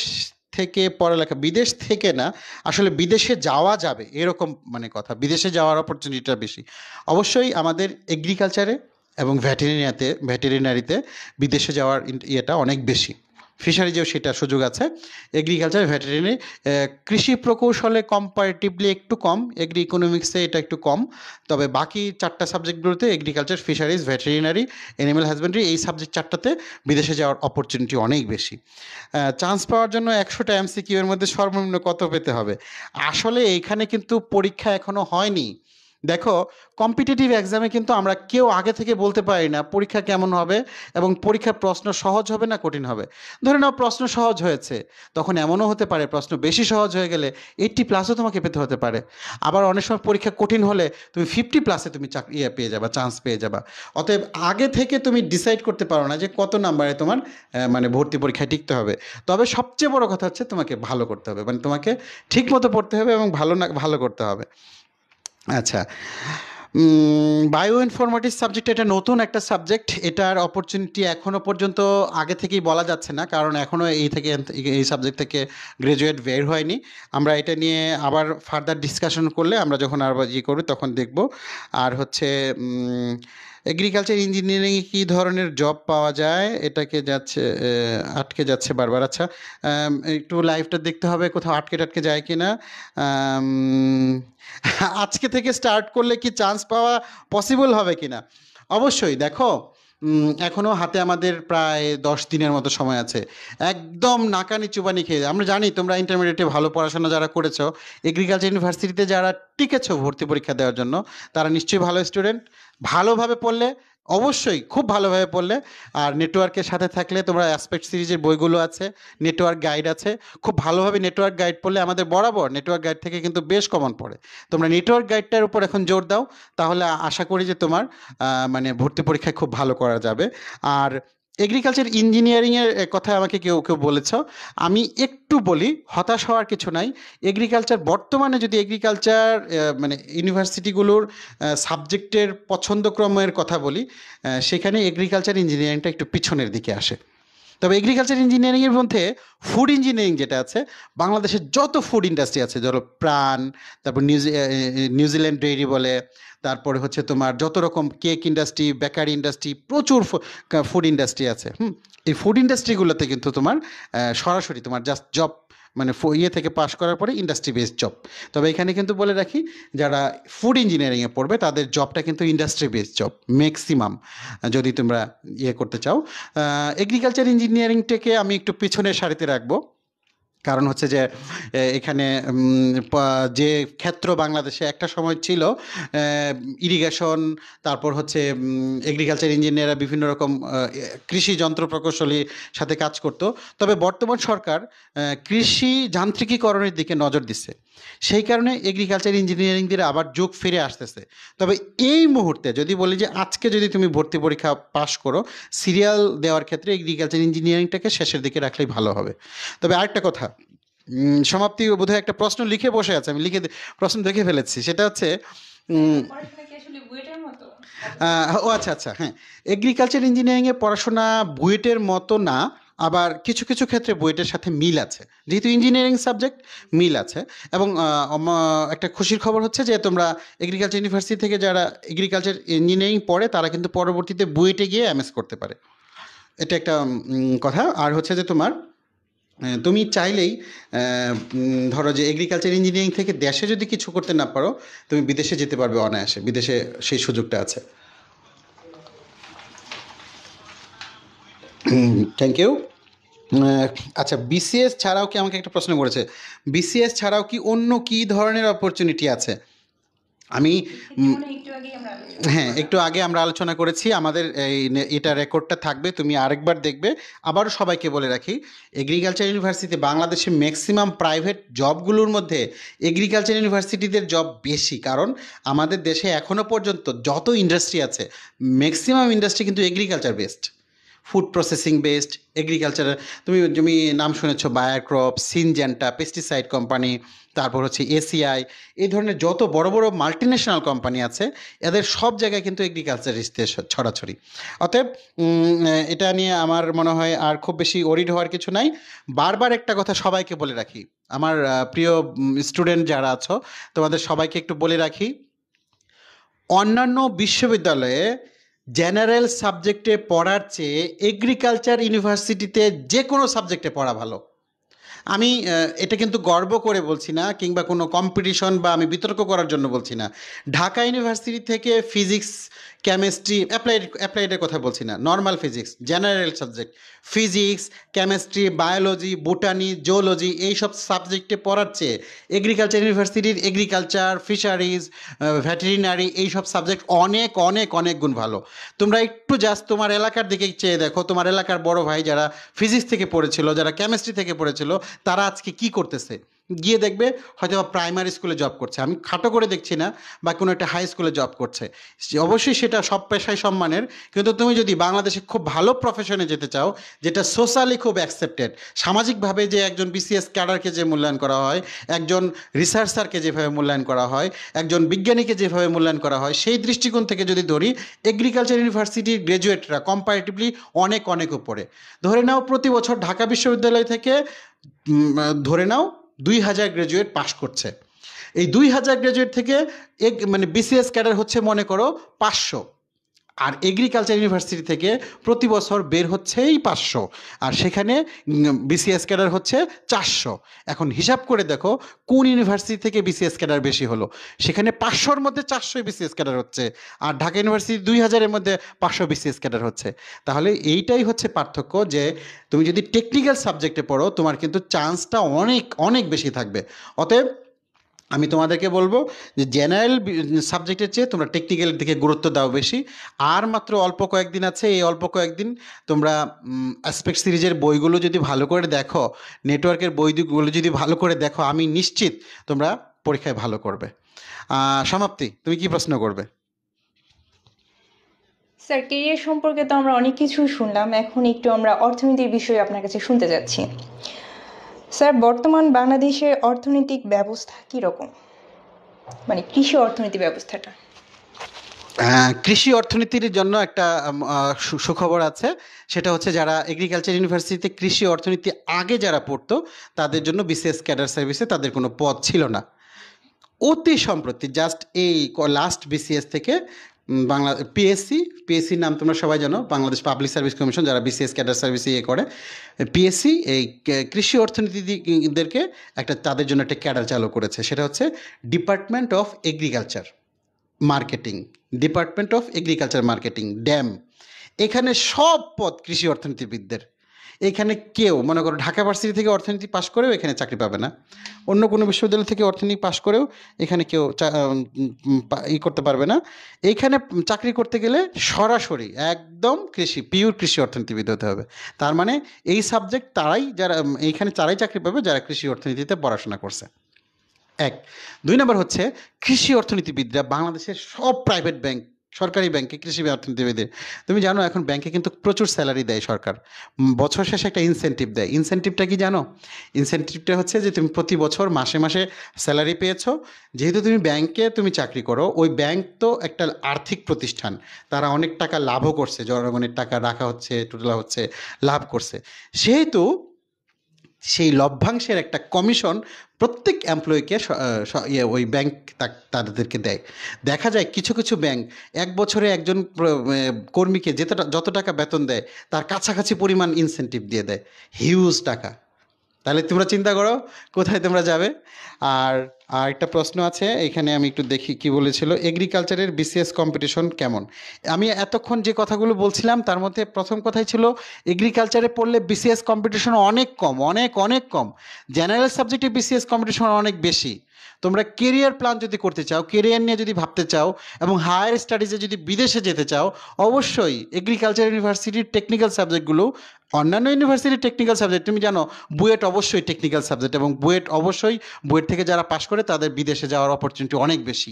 থেকে পড়ালেখা, বিদেশ থেকে না, আসলে বিদেশে যাওয়া যাবে এরকম মানে কথা, বিদেশে যাওয়ার অপরচুনিটিটা বেশি। অবশ্যই আমাদের এগ্রিকালচারে এবং ভেটেরিনারিতে বিদেশে যাওয়ার ইয়েটা অনেক বেশি। ফিশারিজেও সেটা সুযোগ আছে। এগ্রিকালচার, ভেটেরিনারি, কৃষি প্রকৌশলে কম্পারেটিভলি একটু কম, এগ্রি ইকোনমিক্সে এটা একটু কম। তবে বাকি চারটা সাবজেক্টগুলোতে, agriculture, fisheries, veterinary, animal husbandry, এই সাবজেক্ট চারটাতে বিদেশে যাওয়ার অপরচুনিটি অনেক বেশি। চান্স পাওয়ার জন্য 100টা এমসিকিউ এর মধ্যে সর্বনিম্ন কত পেতে হবে? আসলে এইখানে কিন্তু পরীক্ষা এখনো হয়নি। দেখো, কম্পিটিটিভ এক্সামে কিন্তু আমরা কেউ আগে থেকে বলতে পারি না পরীক্ষা কেমন হবে এবং পরীক্ষার প্রশ্ন সহজ হবে না কঠিন হবে। ধরে নাও প্রশ্ন সহজ হয়েছে, তখন এমনও হতে পারে প্রশ্ন বেশি সহজ হয়ে গেলে 80+ তোমাকে পেতে হতে পারে। আবার অনেক সময় পরীক্ষা কঠিন হলে তুমি 50+ তুমি পেয়ে যাবা, চান্স পেয়ে যাবা। অতএব আগে থেকে তুমি ডিসাইড করতে পারো না যে কত নাম্বারে তোমার মানে ভর্তি পরীক্ষায় টিকতে হবে। তবে সবচেয়ে বড় কথা হচ্ছে তোমাকে ভালো করতে হবে, মানে তোমাকে ঠিক মতো পড়তে হবে এবং ভালো করতে হবে। আচ্ছা, বায়ো ইনফরমেটিভ সাবজেক্ট এটা নতুন একটা সাবজেক্ট। এটার অপরচুনিটি এখনও পর্যন্ত আগে থেকেই বলা যাচ্ছে না, কারণ এখনও এই সাবজেক্ট থেকে গ্রাজুয়েট বের হয়নি। আমরা এটা নিয়ে আবার ফার্দার ডিসকাশন করলে, আমরা যখন আবার করব তখন দেখব। আর হচ্ছে এগ্রিকালচার ইঞ্জিনিয়ারিংয়ে কী ধরনের জব পাওয়া যায়, এটাকে আটকে যাচ্ছে বারবার। আচ্ছা, একটু লাইভটা দেখতে হবে কোথাও আটকে টাটকে যায় কি না। আজকে থেকে স্টার্ট করলে কি চান্স পাওয়া পসিবল হবে কি না? অবশ্যই। দেখো, এখনও হাতে আমাদের প্রায় 10 দিনের মতো সময় আছে। একদম নাকানি চুবানি খেয়ে, আমরা জানি তোমরা ইন্টারমিডিয়েটে ভালো পড়াশোনা যারা করেছো, এগ্রিকালচার ইউনিভার্সিটিতে যারা টিকেছো ভর্তি পরীক্ষা দেওয়ার জন্য, তারা নিশ্চয়ই ভালো স্টুডেন্ট। ভালোভাবে পড়লে, অবশ্যই খুব ভালোভাবে পড়লে, আর নেটওয়ার্কের সাথে থাকলে, তোমরা অ্যাসপেক্ট সিরিজের বইগুলো আছে, নেটওয়ার্ক গাইড আছে, খুব ভালোভাবে নেটওয়ার্ক গাইড পড়লে, আমাদের বরাবর নেটওয়ার্ক গাইড থেকে কিন্তু বেশ কমন পড়ে। তোমরা নেটওয়ার্ক গাইডটার উপর এখন জোর দাও, তাহলে আশা করি যে তোমার মানে ভর্তি পরীক্ষায় খুব ভালো করা যাবে। আর এগ্রিকালচার ইঞ্জিনিয়ারিংয়ের কথা আমাকে কেউ কেউ বলেছ, আমি একটু বলি, হতাশ হওয়ার কিছু নাই। এগ্রিকালচার বর্তমানে, যদি এগ্রিকালচার মানে ইউনিভার্সিটিগুলোর সাবজেক্টের পছন্দক্রমের কথা বলি, সেখানে এগ্রিকালচার ইঞ্জিনিয়ারিংটা একটু পিছনের দিকে আসে। তবে এগ্রিকালচার ইঞ্জিনিয়ারিংয়ের মধ্যে ফুড ইঞ্জিনিয়ারিং যেটা আছে, বাংলাদেশের যত ফুড ইন্ডাস্ট্রি আছে, ধরো প্রাণ, তারপর নিউজিল্যান্ড ডেইরি বলে, তারপরে হচ্ছে তোমার যত রকম কেক ইন্ডাস্ট্রি, বেকারি ইন্ডাস্ট্রি, প্রচুর ফুড ইন্ডাস্ট্রি আছে। এই ফুড ইন্ডাস্ট্রিগুলোতে কিন্তু তোমার সরাসরি তোমার জাস্ট জব, মানে ইয়ে থেকে পাশ করার পরে ইন্ডাস্ট্রি বেসড জব। তবে এখানে কিন্তু বলে রাখি, যারা ফুড ইঞ্জিনিয়ারিংয়ে পড়বে তাদের জবটা কিন্তু ইন্ডাস্ট্রি বেসড জব ম্যাক্সিমাম, যদি তোমরা ইয়ে করতে চাও। এগ্রিকালচার ইঞ্জিনিয়ারিংটাকে আমি একটু পিছনের সারিতে রাখবো, কারণ হচ্ছে যে এখানে যে ক্ষেত্র বাংলাদেশে একটা সময় ছিল, ইরিগেশন, তারপর হচ্ছে এগ্রিকালচার ইঞ্জিনিয়াররা বিভিন্ন রকম কৃষি যন্ত্র প্রকৌশলীর সাথে কাজ করত। তবে বর্তমান সরকার কৃষি যান্ত্রিকীকরণের দিকে নজর দিচ্ছে, সেই কারণে এগ্রিকালচার ইঞ্জিনিয়ারিং দিয়ে আবার যুগ ফিরে আসতেছে। তবে এই মুহূর্তে যদি বলি যে আজকে যদি তুমি ভর্তি পরীক্ষা পাশ করো, সিরিয়াল দেওয়ার ক্ষেত্রে এগ্রিকালচার ইঞ্জিনিয়ারিংটাকে শেষের দিকে রাখলেই ভালো হবে। তবে আরেকটা কথা, সমাপ্তি বোধহয় একটা প্রশ্ন লিখে বসে আছে, আমি প্রশ্ন দেখে ফেলেছি, সেটা হচ্ছে ও আচ্ছা আচ্ছা, হ্যাঁ, এগ্রিকালচার ইঞ্জিনিয়ারিংয়ে পড়াশোনা বুয়েটের মতো না, আবার কিছু কিছু ক্ষেত্রে বুয়েটের সাথে মিল আছে, যেহেতু ইঞ্জিনিয়ারিং সাবজেক্ট মিল আছে। এবং একটা খুশির খবর হচ্ছে যে তোমরা এগ্রিকালচার ইউনিভার্সিটি থেকে যারা এগ্রিকালচার ইঞ্জিনিয়ারিং পড়ে তারা কিন্তু পরবর্তীতে বুয়েটে গিয়ে এমএস করতে পারে, এটা একটা কথা। আর হচ্ছে যে তোমার তুমি চাইলেই ধরো যে এগ্রিকালচার ইঞ্জিনিয়ারিং থেকে দেশে যদি কিছু করতে না পারো, তুমি বিদেশে যেতে পারবে অনায়াসে, বিদেশে সেই সুযোগটা আছে। Thank you. আচ্ছা, বিসিএস ছাড়াও কি, আমাকে একটা প্রশ্ন করেছে, বিসিএস ছাড়াও কি অন্য কি ধরনের অপরচুনিটি আছে? আমি হ্যাঁ, একটু আগে আমরা আলোচনা করেছি, আমাদের এটা রেকর্ডটা থাকবে, তুমি আরেকবার দেখবে। আবারও সবাইকে বলে রাখি, এগ্রিকালচার ইউনিভার্সিটি বাংলাদেশে ম্যাক্সিমাম প্রাইভেট জবগুলোর মধ্যে এগ্রিকালচার ইউনিভার্সিটিদের জব বেশি, কারণ আমাদের দেশে এখনও পর্যন্ত যত ইন্ডাস্ট্রি আছে ম্যাক্সিমাম ইন্ডাস্ট্রি কিন্তু agriculture based, food processing based agriculture. তুমি নাম শুনেছো buyer crop, Syngenta pesticide company, তারপর হচ্ছে এসিআই, এই ধরনের যত বড় বড় মাল্টিন্যাশনাল কোম্পানি আছে এদের সব জায়গায় কিন্তু এগ্রিকালচারিস্টে ছড়াছড়ি। অতএব এটা নিয়ে আমার মনে হয় আর খুব বেশি ওরিড হওয়ার কিছু নাই। বারবার একটা কথা সবাইকে বলে রাখি, আমার প্রিয় স্টুডেন্ট যারা আছো তোমাদের সবাইকে একটু বলে রাখি, অন্যান্য বিশ্ববিদ্যালয়ে জেনারেল সাবজেক্টে পড়ার চেয়ে এগ্রিকালচার ইউনিভার্সিটিতে যে কোনো সাবজেক্টে পড়া ভালো। আমি এটা কিন্তু গর্ব করে বলছি না, কিংবা কোনো কম্পিটিশন বা আমি বিতর্ক করার জন্য বলছি না। ঢাকা ইউনিভার্সিটি থেকে ফিজিক্স, কেমিস্ট্রি, অ্যাপ্লাইডের কথা বলছি না, normal physics, general subject, physics, chemistry, biology, botany, zoology, এইসব সাবজেক্টে পড়ার চেয়ে এগ্রিকালচার ইউনিভার্সিটির এগ্রিকালচার, ফিশারিজ, ভেটেরিনারি এইসব সাবজেক্ট অনেক অনেক অনেক গুণ ভালো। তোমরা একটু জাস্ট তোমার এলাকার দিকে চেয়ে দেখো, তোমার এলাকার বড় ভাই যারা ফিজিক্স থেকে পড়েছিল, যারা কেমিস্ট্রি থেকে পড়েছিল, তারা আজকে কি করতেছে গিয়ে দেখবে, হয়তো প্রাইমারি স্কুলে জব করছে, আমি খাটো করে দেখছি না, বা কোনো একটা হাই স্কুলে জব করছে। অবশ্যই সেটা সব পেশায় সম্মানের, কিন্তু তুমি যদি বাংলাদেশে খুব ভালো প্রফেশনে যেতে চাও, যেটা সোশ্যালি খুব অ্যাকসেপ্টেড, সামাজিকভাবে যে একজন বিসিএস ক্যাডারকে যে মূল্যায়ন করা হয়, একজন রিসার্চারকে যেভাবে মূল্যায়ন করা হয়, একজন বিজ্ঞানীকে যেভাবে মূল্যায়ন করা হয়, সেই দৃষ্টিকোণ থেকে যদি ধরি, এগ্রিকালচার ইউনিভার্সিটির গ্র্যাজুয়েটরা কম্পারেটিভলি অনেক অনেক উপরে। ধরে নাও প্রতি বছর ঢাকা বিশ্ববিদ্যালয় থেকে ধরে নাও 2000 গ্র্যাজুয়েট পাশ করছে। এই 2000 গ্র্যাজুয়েট থেকে মানে বিসিএস ক্যাডার হচ্ছে মনে করো 500, আর এগ্রিকালচার ইউনিভার্সিটি থেকে প্রতি বছর বের হচ্ছেই 500, আর সেখানে বিসিএস ক্যাডার হচ্ছে 400। এখন হিসাব করে দেখো কোন ইউনিভার্সিটি থেকে বিসিএস ক্যাডার বেশি হলো। সেখানে 500-র মধ্যে 400 বিসিএস ক্যাডার হচ্ছে, আর ঢাকা ইউনিভার্সিটি 2000-এর মধ্যে 500 বিসিএস ক্যাডার হচ্ছে। তাহলে এইটাই হচ্ছে পার্থক্য, যে তুমি যদি টেকনিক্যাল সাবজেক্টে পড়ো তোমার কিন্তু চান্সটা অনেক অনেক বেশি থাকবে। অতএব আমি তোমাদেরকে বলবো যে জেনারেল সাবজেক্টের চেয়ে তোমরা টেকনিক্যালের দিকে গুরুত্ব দাও বেশি। আর মাত্র অল্প কয়েকদিন আছে, এই অল্প কয়েকদিন তোমরা অ্যাসপেক্ট সিরিজের বইগুলো যদি ভালো করে দেখো, নেটওয়ার্কের বইগুলো যদি ভালো করে দেখো, আমি নিশ্চিত তোমরা পরীক্ষায় ভালো করবে। সমাপ্তি, তুমি কি প্রশ্ন করবে? স্যার, কেরিয়ার সম্পর্কে তো আমরা অনেক কিছু শুনলাম, এখন একটু আমরা অর্থনীতির বিষয়ে আপনার কাছে শুনতে যাচ্ছি। স্যার, বর্তমান বাংলাদেশের অর্থনৈতিক ব্যবস্থা কীরকম, মানে কৃষি অর্থনীতি ব্যবস্থাটা? কৃষি অর্থনীতির জন্য একটা সুখবর আছে, সেটা হচ্ছে যারা এগ্রিকালচার ইউনিভার্সিটিতে কৃষি অর্থনীতি আগে যারা পড়তো তাদের জন্য বিসিএস ক্যাডার সার্ভিসে তাদের কোনো পদ ছিল না। অতি সম্প্রতি জাস্ট এই লাস্ট বিসিএস থেকে বাংলা পিএসসির নাম তোমরা সবাই জানো, বাংলাদেশ পাবলিক সার্ভিস কমিশন, যারা বিসিএস ক্যাডার সার্ভিসে করে, পিএসসি এই কৃষি অর্থনীতিদেরকে একটা তাদের জন্য একটা ক্যাডার চালু করেছে, সেটা হচ্ছে department of agriculture marketing, department of agriculture marketing, DAM. এখানে সব পদ কৃষি অর্থনীতিবিদদের। এখানে কেউ মনে করো ঢাকা ভার্সিটি থেকে অর্থনীতি পাশ করেও এখানে চাকরি পাবে না, অন্য কোনো বিশ্ববিদ্যালয় থেকে অর্থনীতি পাশ করেও এখানে কেউ করতে পারবে না। এইখানে চাকরি করতে গেলে সরাসরি একদম পিওর কৃষি অর্থনীতিবিদ হতে হবে। তার মানে এই সাবজেক্ট যারা এইখানে তারাই চাকরি পাবে যারা কৃষি অর্থনীতিতে পড়াশোনা করছে। 1 2 নম্বর হচ্ছে কৃষি অর্থনীতিবিদরা বাংলাদেশের সব প্রাইভেট ব্যাংক সরকারি ব্যাংকে কৃষি অর্থনীতিবিদের। তুমি জানো এখন ব্যাংকে কিন্তু প্রচুর স্যালারি দেয় সরকার। বছর শেষে একটা ইনসেনটিভ দেয়। ইনসেনটিভটা কি জানো? ইনসেনটিভটা হচ্ছে যে তুমি প্রতি বছর মাসে মাসে স্যালারি পেয়েছো। যেহেতু তুমি ব্যাংকে তুমি চাকরি করো, ওই ব্যাংক তো একটা আর্থিক প্রতিষ্ঠান, তারা অনেক টাকা লাভও করছে, জনগণের টাকা রাখা হচ্ছে, টোটাল হচ্ছে, লাভ করছে। সেহেতু সেই লভ্যাংশের একটা কমিশন প্রত্যেক এমপ্লয়িকে ওই ব্যাংক তাদেরকে দেয়। দেখা যায় কিছু কিছু ব্যাংক এক বছরে একজন কর্মীকে যত টাকা বেতন দেয় তার কাছাকাছি পরিমাণ ইনসেনটিভ দিয়ে দেয়, হিউজ টাকা। তাহলে তোমরা চিন্তা করো কোথায় তোমরা যাবে। আর আর একটা প্রশ্ন আছে এখানে, আমি একটু দেখি কি বলেছিল, এগ্রিকালচারের বিসিএস কম্পিটিশন কেমন। আমি এতক্ষণ যে কথাগুলো বলছিলাম তার মধ্যে প্রথম কথাই ছিল এগ্রিকালচারে পড়লে বিসিএস কম্পিটিশন অনেক কম, অনেক অনেক কম। জেনারেল সাবজেক্টে বিসিএস কম্পিটিশন অনেক বেশি। তোমরা কেরিয়ার প্ল্যান যদি করতে চাও, কেরিয়ার নিয়ে যদি ভাবতে চাও এবং হায়ার স্টাডিজে যদি বিদেশে যেতে চাও, অবশ্যই এগ্রিকালচার ইউনিভার্সিটির টেকনিক্যাল সাবজেক্টগুলো, অন্যান্য ইউনিভার্সিটির টেকনিক্যাল সাবজেক্ট তুমি জানো, বুয়েট অবশ্যই টেকনিক্যাল সাবজেক্ট, এবং বুয়েট অবশ্যই, বুয়েট থেকে যারা পাশ করে তাদের বিদেশে যাওয়ার অপরচুনিটি অনেক বেশি।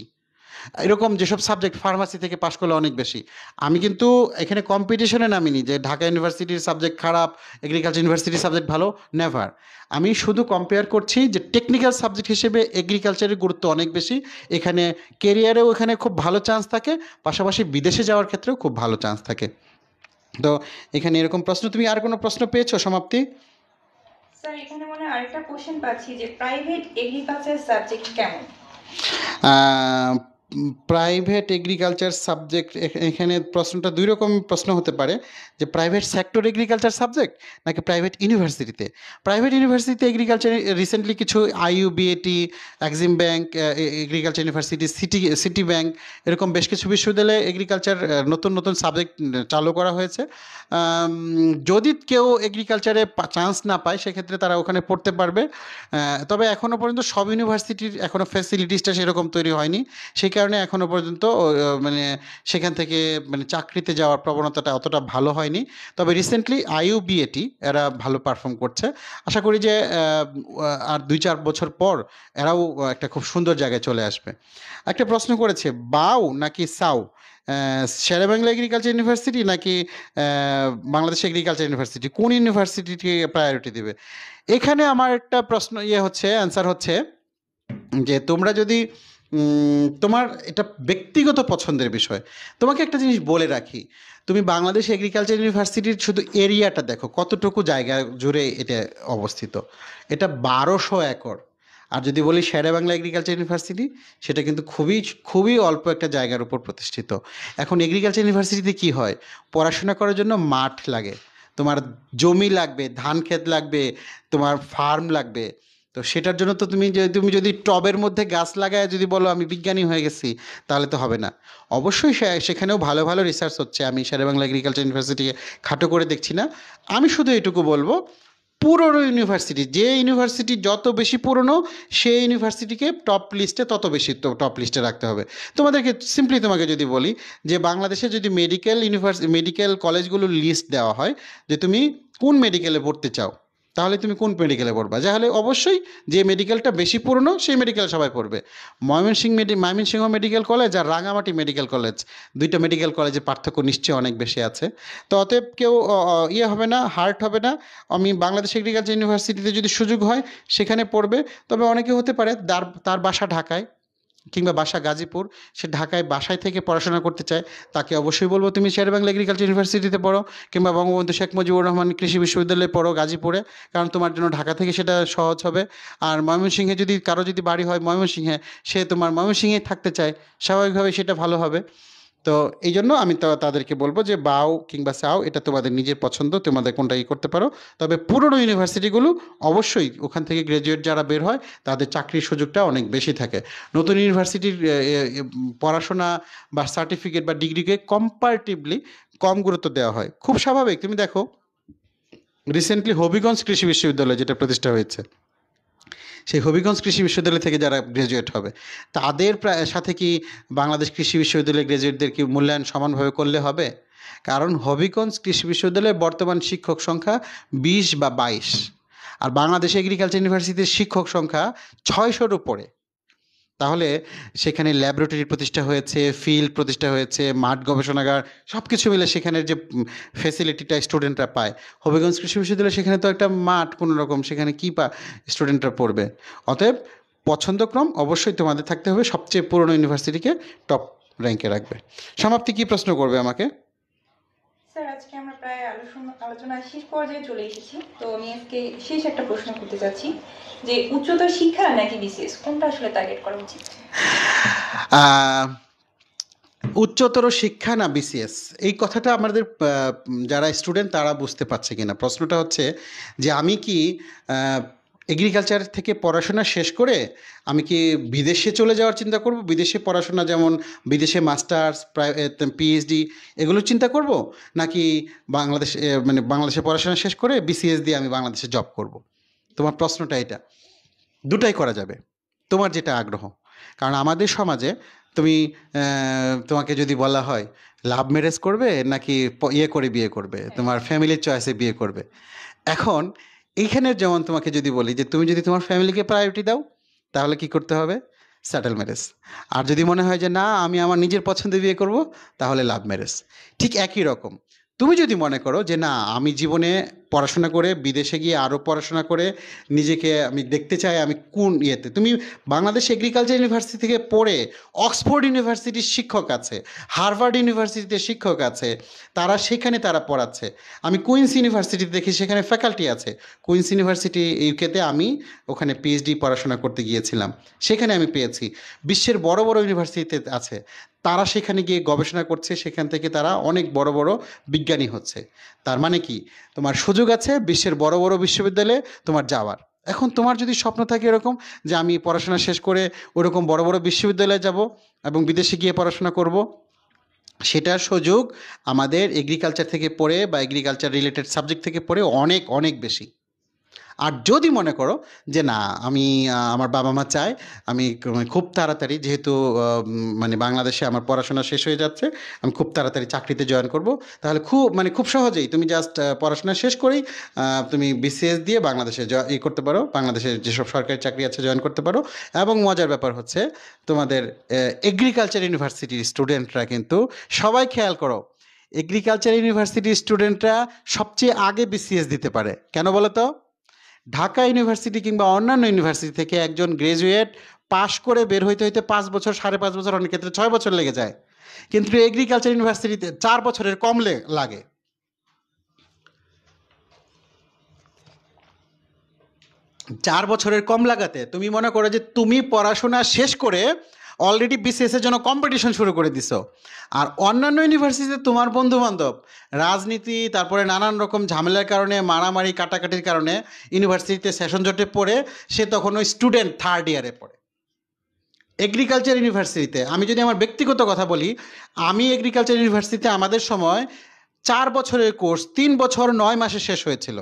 এরকম যেসব সাবজেক্ট ফার্মাসি থেকে পাশ করলে অনেক বেশি। আমি কিন্তু এখানে কম্পিটিশনে নামিনি যে ঢাকা ইউনিভার্সিটির সাবজেক্ট খারাপ, এগ্রিকালচার ইউনিভার্সিটির সাবজেক্ট ভালো, নেভার। আমি শুধু কম্পেয়ার করছি যে টেকনিক্যাল সাবজেক্ট হিসেবে এগ্রিকালচারের গুরুত্ব অনেক বেশি। এখানে কেরিয়ারেও এখানে খুব ভালো চান্স থাকে, পাশাপাশি বিদেশে যাওয়ার ক্ষেত্রেও খুব ভালো চান্স থাকে। তো এখানে এরকম প্রশ্ন, তুমি আর কোনো প্রশ্ন পেয়েছো সমাপ্তি? স্যার এখানে মনে হয় আরেকটা কোশ্চেন পাচ্ছি যে প্রাইভেট এগ্রিকালচার সাবজেক্ট কেমন। প্রাইভেট এগ্রিকালচার সাবজেক্ট, এখানে প্রশ্নটা দুই রকম প্রশ্ন হতে পারে, যে প্রাইভেট সেক্টর এগ্রিকালচার সাবজেক্ট নাকি প্রাইভেট ইউনিভার্সিটিতে। প্রাইভেট ইউনিভার্সিটিতে এগ্রিকালচার রিসেন্টলি কিছু IUBAT, Exim bank, agriculture university, city bank, এরকম বেশ কিছু বিশ্ববিদ্যালয়ে এগ্রিকালচার নতুন নতুন সাবজেক্ট চালু করা হয়েছে। যদি কেউ এগ্রিকালচারে চান্স না পায় সেক্ষেত্রে তারা ওখানে পড়তে পারবে। তবে এখনও পর্যন্ত সব ইউনিভার্সিটির এখনও ফ্যাসিলিটিসটা সেরকম তৈরি হয়নি, সেই কারণে এখনও পর্যন্ত মানে সেখান থেকে মানে চাকরিতে যাওয়ার প্রবণতাটা অতটা ভালো হয়নি। তবে রিসেন্টলি IUBAT এরা ভালো পারফর্ম করছে। আশা করি যে আর 2-4 বছর পর এরাও একটা খুব সুন্দর জায়গায় চলে আসবে। একটা প্রশ্ন করেছে, বাউ নাকি সাউ, শেরেবাংলা এগ্রিকালচার ইউনিভার্সিটি নাকি বাংলাদেশ এগ্রিকালচার ইউনিভার্সিটি, কোন ইউনিভার্সিটিকে প্রায়োরিটি দেবে? এখানে আমার একটা প্রশ্ন হচ্ছে, অ্যান্সার হচ্ছে যে তোমরা যদি তোমার এটা ব্যক্তিগত পছন্দের বিষয়। তোমাকে একটা জিনিস বলে রাখি, তুমি বাংলাদেশ এগ্রিকালচার ইউনিভার্সিটির শুধু এরিয়াটা দেখো, কতটুকু জায়গা জুড়ে এটা অবস্থিত। এটা 1200 একর। আর যদি বলি শেরেবাংলা এগ্রিকালচার ইউনিভার্সিটি, সেটা কিন্তু খুবই খুবই অল্প একটা জায়গার উপর প্রতিষ্ঠিত। এখন এগ্রিকালচার ইউনিভার্সিটিতে কি হয়, পড়াশোনা করার জন্য মাঠ লাগে, তোমার জমি লাগবে, ধান ক্ষেত লাগবে, তোমার ফার্ম লাগবে। তো সেটার জন্য তো তুমি যদি টবের মধ্যে গাছ লাগায় যদি বলো আমি বিজ্ঞানী হয়ে গেছি, তাহলে তো হবে না। অবশ্যই সেখানেও ভালো ভালো রিসার্চ হচ্ছে, আমি শেরেবাংলা এগ্রিকালচার ইউনিভার্সিটিকে খাটো করে দেখছি না। আমি শুধু এটুকু বলবো, পুরনো ইউনিভার্সিটি, যে ইউনিভার্সিটি যত বেশি পুরনো সেই ইউনিভার্সিটিকে টপ লিস্টে তত বেশি টপ লিস্টে রাখতে হবে। তোমাকে যদি বলি যে বাংলাদেশে যদি মেডিকেল কলেজগুলোর লিস্ট দেওয়া হয় যে তুমি কোন মেডিকেলে পড়তে চাও, তাহলে তুমি কোন মেডিকেলে পড়বা, তাহলে অবশ্যই যে মেডিকেলটা বেশি পুরনো সেই মেডিকেল সবাই পড়বে। ময়মনসিংহ মেডিকেল কলেজ আর রাঙামাটি মেডিকেল কলেজ, দুইটা মেডিকেল কলেজের পার্থক্য নিশ্চয়ই অনেক বেশি আছে। তো অতএব কেউ হবে না, হার্ট হবে না, আমি বাংলাদেশ এগ্রিকালচার ইউনিভার্সিটিতে যদি সুযোগ হয় সেখানে পড়বে। তবে অনেকে হতে পারে তার বাসা ঢাকায় কিংবা বাসা গাজীপুর, সে ঢাকায় বাসায় থেকে পড়াশোনা করতে চায়, তাকে অবশ্যই বলবো তুমি শেরেবাংলা এগ্রিকালচার ইউনিভার্সিটিতে পড়ো, কিংবা বঙ্গবন্ধু শেখ মুজিবুর রহমান কৃষি বিশ্ববিদ্যালয়ে পড়ো গাজীপুরে, কারণ তোমার জন্য ঢাকা থেকে সেটা সহজ হবে। আর ময়মনসিংহে যদি কারো যদি বাড়ি হয় ময়মনসিংহে, সে তোমার ময়মনসিংহেই থাকতে চায়, স্বাভাবিকভাবে সেটা ভালো হবে। তো এই জন্য আমি তো তাদেরকে বলবো যে বাও কিংবা সাও এটা তোমাদের নিজের পছন্দ, তোমাদের কোনটা করতে পারো। তবে পুরনো ইউনিভার্সিটিগুলো অবশ্যই ওখান থেকে গ্র্যাজুয়েট যারা বের হয় তাদের চাকরির সুযোগটা অনেক বেশি থাকে। নতুন ইউনিভার্সিটির পড়াশোনা বা সার্টিফিকেট বা ডিগ্রিকে কম্পারেটিভলি কম গুরুত্ব দেওয়া হয়, খুব স্বাভাবিক। তুমি দেখো রিসেন্টলি হবিগঞ্জ কৃষি বিশ্ববিদ্যালয় যেটা প্রতিষ্ঠা হয়েছে, সেই হবিগঞ্জ কৃষি বিশ্ববিদ্যালয় থেকে যারা গ্র্যাজুয়েট হবে তাদের সাথে কি বাংলাদেশ কৃষি বিশ্ববিদ্যালয়ের গ্র্যাজুয়েটদের কি মূল্যায়ন সমানভাবে করলে হবে? কারণ হবিগঞ্জ কৃষি বিশ্ববিদ্যালয়ের বর্তমান শিক্ষক সংখ্যা 20 বা 22, আর বাংলাদেশ এগ্রিকালচার ইউনিভার্সিটির শিক্ষক সংখ্যা 600-র উপরে। তাহলে সেখানে ল্যাবরেটরি প্রতিষ্ঠা হয়েছে, ফিল্ড প্রতিষ্ঠা হয়েছে, মাঠ গবেষণাগার, সব কিছু মিলে সেখানের যে ফেসিলিটিটা স্টুডেন্টরা পায়। হবিগঞ্জ কৃষি বিশ্ববিদ্যালয় সেখানে তো একটা মাঠ কোনো রকম, সেখানে কী স্টুডেন্টরা পড়বে। অতএব পছন্দক্রম অবশ্যই তোমাদের থাকতে হবে সবচেয়ে পুরনো ইউনিভার্সিটিকে টপ র্যাঙ্কে রাখবে। সমাপ্তি কী প্রশ্ন করবে আমাকে? স্যার আজকে আমরা প্রায় আলোচনার শেষ পর্যায়ে চলে এসেছি, তো আমি আজকে শেষ একটা প্রশ্ন করতে চাচ্ছি যে উচ্চতর শিক্ষা নাকি বিসিএস, কোনটা আসলে টার্গেট করা উচিত? উচ্চতর শিক্ষা না বিসিএস, এই কথাটা আমাদের যারা স্টুডেন্ট তারা বুঝতে পারছে কিনা। প্রশ্নটা হচ্ছে যে আমি কি এগ্রিকালচার থেকে পড়াশোনা শেষ করে আমি কি বিদেশে চলে যাওয়ার চিন্তা করব, বিদেশে পড়াশোনা যেমন বিদেশে মাস্টার্স, পিএইচডি এগুলো চিন্তা করব, নাকি বাংলাদেশে পড়াশোনা শেষ করে বিসিএস দিয়ে আমি বাংলাদেশে জব করব? তোমার প্রশ্নটা এটা। দুটাই করা যাবে, তোমার যেটা আগ্রহ। কারণ আমাদের সমাজে তোমাকে যদি বলা হয় লাভ ম্যারেজ করবে নাকি করে বিয়ে করবে, তোমার ফ্যামিলির চয়েসে বিয়ে করবে। এখন এইখানে যেমন তোমাকে যদি বলি যে তুমি যদি তোমার ফ্যামিলিকে প্রায়োরিটি দাও, তাহলে কি করতে হবে? Settle marriage. আর যদি মনে হয় যে না আমি আমার নিজের পছন্দে বিয়ে করব, তাহলে লাভ ম্যারেজ। ঠিক একই রকম তুমি যদি মনে করো যে না আমি জীবনে পড়াশোনা করে বিদেশে গিয়ে আরও পড়াশোনা করে নিজেকে আমি দেখতে চাই আমি কোন ইয়েতে, তুমি বাংলাদেশ এগ্রিকালচার ইউনিভার্সিটি থেকে পড়ে অক্সফোর্ড ইউনিভার্সিটির শিক্ষক আছে, হার্ভার্ড ইউনিভার্সিটিতে শিক্ষক আছে, সেখানে তারা পড়াচ্ছে। আমি কুইন্স ইউনিভার্সিটিতে দেখি সেখানে ফ্যাকাল্টি আছে। কুইন্স ইউনিভার্সিটি ইউকেতে আমি ওখানে পিএইচডি পড়াশোনা করতে গিয়েছিলাম, সেখানে আমি পেয়েছি। বিশ্বের বড় বড় ইউনিভার্সিটিতে আছে, তারা সেখানে গিয়ে গবেষণা করছে, সেখান থেকে তারা অনেক বড় বড় বিজ্ঞানী হচ্ছে। তার মানে কি তোমার সুযোগ আছে বিশ্বের বড় বড় বিশ্ববিদ্যালয়ে তোমার যাওয়ার। এখন তোমার যদি স্বপ্ন থাকে এরকম যে আমি পড়াশোনা শেষ করে ওরকম বড় বড় বিশ্ববিদ্যালয়ে যাব এবং বিদেশে গিয়ে পড়াশোনা করব, সেটার সুযোগ আমাদের এগ্রিকালচার থেকে পড়ে বা এগ্রিকালচার রিলেটেড সাবজেক্ট থেকে পড়ে অনেক অনেক বেশি। আর যদি মনে করো যে না আমি আমার বাবা মা চায় আমি খুব তাড়াতাড়ি, যেহেতু বাংলাদেশে আমার পড়াশোনা শেষ হয়ে যাচ্ছে, আমি খুব তাড়াতাড়ি চাকরিতে জয়েন করব, তাহলে খুব সহজেই তুমি জাস্ট পড়াশোনা শেষ করেই তুমি বিসিএস দিয়ে বাংলাদেশে করতে পারো, বাংলাদেশের যেসব সরকারি চাকরি আছে জয়েন করতে পারো। এবং মজার ব্যাপার হচ্ছে তোমাদের এগ্রিকালচার ইউনিভার্সিটির স্টুডেন্টরা কিন্তু, সবাই খেয়াল করো, এগ্রিকালচার ইউনিভার্সিটির স্টুডেন্টরা সবচেয়ে আগে বিসিএস দিতে পারে। কেন বলো তো? ঢাকা ইউনিভার্সিটি কিংবা অন্যান্য ইউনিভার্সিটি থেকে একজন গ্র্যাজুয়েট পাশ করে বের হইতে হইতে 5 বছর, 5.5 বছর, অনেক ক্ষেত্রে 6 বছর লেগে যায়, কিন্তু এগ্রিকালচার ইউনিভার্সিটিতে 4 বছরের কম লাগে। 4 বছরের কম লাগাতে তুমি মনে করো যে তুমি পড়াশোনা শেষ করে অলরেডি বিসিএস এর জন্য কম্পিটিশন শুরু করে দিছো। আর অন্যান্য ইউনিভার্সিটিতে তোমার বন্ধু বান্ধব রাজনীতি, তারপরে নানান রকম ঝামেলার কারণে, মারামারি কাটাকাটির কারণে ইউনিভার্সিটিতে সেশন জটে পড়ে সে তখন ওই স্টুডেন্ট 3rd ইয়ারে পড়ে। এগ্রিকালচার ইউনিভার্সিটিতে আমি যদি আমার ব্যক্তিগত কথা বলি, আমি এগ্রিকালচার ইউনিভার্সিটিতে আমাদের সময় 4 বছরের কোর্স 3 বছর 9 মাসে শেষ হয়েছিল।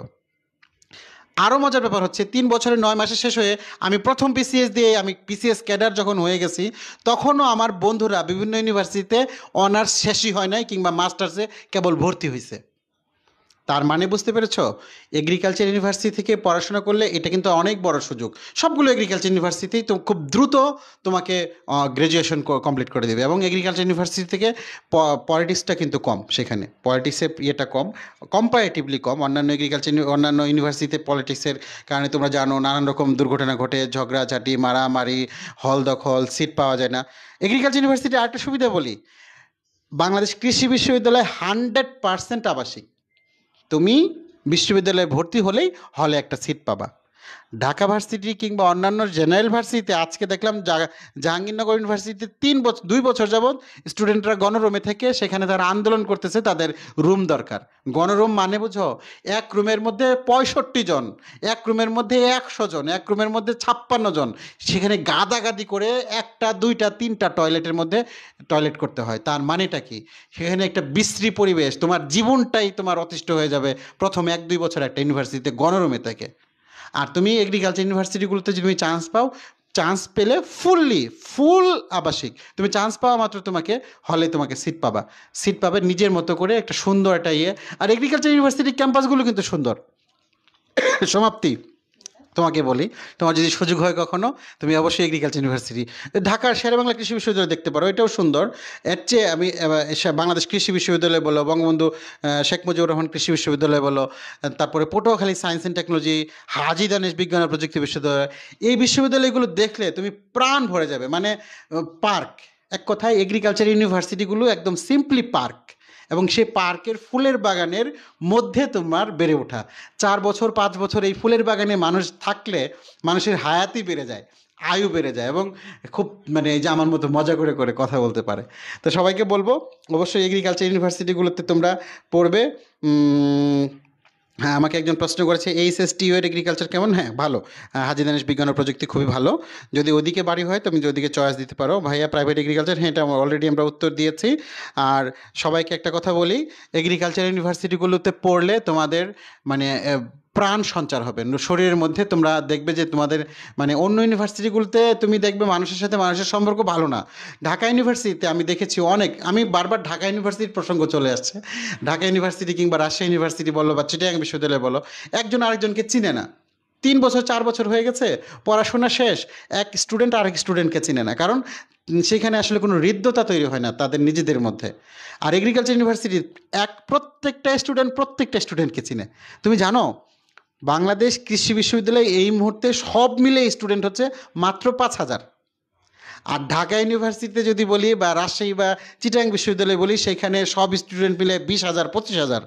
আরও মজার ব্যাপার হচ্ছে 3 বছরের 9 মাসে শেষ হয়ে আমি প্রথম বিসিএস দিয়ে আমি বিসিএস ক্যাডার যখন হয়ে গেছি, তখনও আমার বন্ধুরা বিভিন্ন ইউনিভার্সিটিতে অনার্স শেষই হয় নাই কিংবা মাস্টার্সে কেবল ভর্তি হয়েছে। তার মানে বুঝতে পেরেছো, এগ্রিকালচার ইউনিভার্সিটি থেকে পড়াশোনা করলে এটা কিন্তু অনেক বড় সুযোগ। সবগুলো এগ্রিকালচার ইউনিভার্সিটিতেই তো খুব দ্রুত তোমাকে গ্র্যাজুয়েশন কমপ্লিট করে দেবে। এবং এগ্রিকালচার ইউনিভার্সিটি থেকে পলিটিক্সটা কিন্তু কম, সেখানে পলিটিক্সের ইয়েটা কম্পারেটিভলি কম। অন্যান্য ইউনিভার্সিটিতে পলিটিক্সের কারণে তোমরা জানো নানান রকম দুর্ঘটনা ঘটে, ঝগড়াঝাটি, মারামারি, হল দখল, সিট পাওয়া যায় না। এগ্রিকালচার ইউনিভার্সিটি আরেকটা সুবিধা বলি, বাংলাদেশ কৃষি বিশ্ববিদ্যালয় 100% আবাসিক। তুমি বিশ্ববিদ্যালয়ে ভর্তি হলেই হলে একটা সিট পাবা। ঢাকা ভার্সিটি কিংবা অন্যান্য জেনারেল ভার্সিটিতে আজকে দেখলাম জাহাঙ্গীরনগর ইউনিভার্সিটিতে 2 বছর যাবৎ স্টুডেন্টরা গণরুমে থেকে সেখানে তারা আন্দোলন করতেছে, তাদের রুম দরকার। গণরুম মানে বুঝো, এক রুমের মধ্যে 65 জন, এক রুমের মধ্যে 100 জন, এক রুমের মধ্যে 56 জন, সেখানে গাদাগাদি করে 1টা 2টা 3টা টয়লেটের মধ্যে টয়লেট করতে হয়। তার মানেটা কি? সেখানে একটা বিশ্রী পরিবেশ, তোমার জীবনটাই তোমার অতিষ্ঠ হয়ে যাবে প্রথম 1-2 বছর একটা ইউনিভার্সিটিতে গণরুমে থেকে। আর তুমি এগ্রিকালচার ইউনিভার্সিটিগুলোতে যদি তুমি চান্স পেলে ফুল আবাসিক, তুমি চান্স পাওয়া মাত্র তোমাকে সিট পাবে নিজের মতো করে একটা সুন্দর একটা ইয়ে। আর এগ্রিকালচার ইউনিভার্সিটির ক্যাম্পাসগুলো কিন্তু সুন্দর। সমাপ্তি, তোমাকে বলি, তোমার যদি সুযোগ হয় কখনো, তুমি অবশ্যই এগ্রিকালচার ইউনিভার্সিটি, ঢাকার শেরেবাংলা কৃষি বিশ্ববিদ্যালয় দেখতে পারো, এটাও সুন্দর। এর চেয়ে আমি বাংলাদেশ কৃষি বিশ্ববিদ্যালয় বলো, বঙ্গবন্ধু শেখ মুজিবুর রহমান কৃষি বিশ্ববিদ্যালয় বলো, তারপরে পটুয়াখালী সায়েন্স অ্যান্ড টেকনোলজি, হাজী দানেশ বিজ্ঞান ও প্রযুক্তি বিশ্ববিদ্যালয়, এই বিশ্ববিদ্যালয়গুলো দেখলে তুমি প্রাণ ভরে যাবে। মানে পার্ক, এক কথায় এগ্রিকালচার ইউনিভার্সিটিগুলো একদম সিম্পলি পার্ক, এবং সেই পার্কের ফুলের বাগানের মধ্যে তোমার বেড়ে ওঠা। 4 বছর 5 বছর এই ফুলের বাগানে মানুষ থাকলে মানুষের হায়াতই বেড়ে যায়, আয়ু বেড়ে যায়, এবং খুব মানে এই যে আমার মতো মজা করে করে কথা বলতে পারে। তো সবাইকে বলবো অবশ্যই এগ্রিকালচার ইউনিভার্সিটিগুলোতে তোমরা পড়বে। হ্যাঁ, আমাকে একজন প্রশ্ন করেছে এইচএসটিইউ এর এগ্রিকালচার কেমন। হ্যাঁ, ভালো। হাজী দানেশ বিজ্ঞান ও প্রযুক্তি খুবই ভালো। যদি ওদিকে বাড়ি হয় তুমি ওদিকে চয়েস দিতে পারো। ভাইয়া প্রাইভেট এগ্রিকালচার, হ্যাঁ এটা অলরেডি আমরা উত্তর দিয়েছি। আর সবাইকে একটা কথা বলি, এগ্রিকালচার ইউনিভার্সিটিগুলোতে পড়লে তোমাদের মানে প্রাণ সঞ্চার হবে শরীরের মধ্যে। তোমরা দেখবে যে তোমাদের মানে অন্য ইউনিভার্সিটিগুলোতে তুমি দেখবে মানুষের সাথে মানুষের সম্পর্ক ভালো না। ঢাকা ইউনিভার্সিটিতে আমি দেখেছি অনেক, আমি বারবার ঢাকা ইউনিভার্সিটির প্রসঙ্গ চলে আসছে, ঢাকা ইউনিভার্সিটি কিংবা রাজশাহী ইউনিভার্সিটি বলো বা চিটাগাং বিশ্ববিদ্যালয় বলো, একজন আরেকজনকে চিনে না। 3 বছর 4 বছর হয়ে গেছে, পড়াশোনা শেষ, এক স্টুডেন্ট আরেক স্টুডেন্টকে চিনে না, কারণ সেখানে আসলে কোনো হৃদ্যতা তৈরি হয় না তাদের নিজেদের মধ্যে। আর এগ্রিকালচার ইউনিভার্সিটি প্রত্যেকটা স্টুডেন্টকে চিনে। তুমি জানো বাংলাদেশ কৃষি বিশ্ববিদ্যালয়ে এই মুহূর্তে সব মিলে স্টুডেন্ট হচ্ছে মাত্র 5,000। আর ঢাকা ইউনিভার্সিটিতে যদি বলি বা রাজশাহী বা চিটাগাং বিশ্ববিদ্যালয়ে বলি, সেখানে সব স্টুডেন্ট মিলে 20,000 25,000।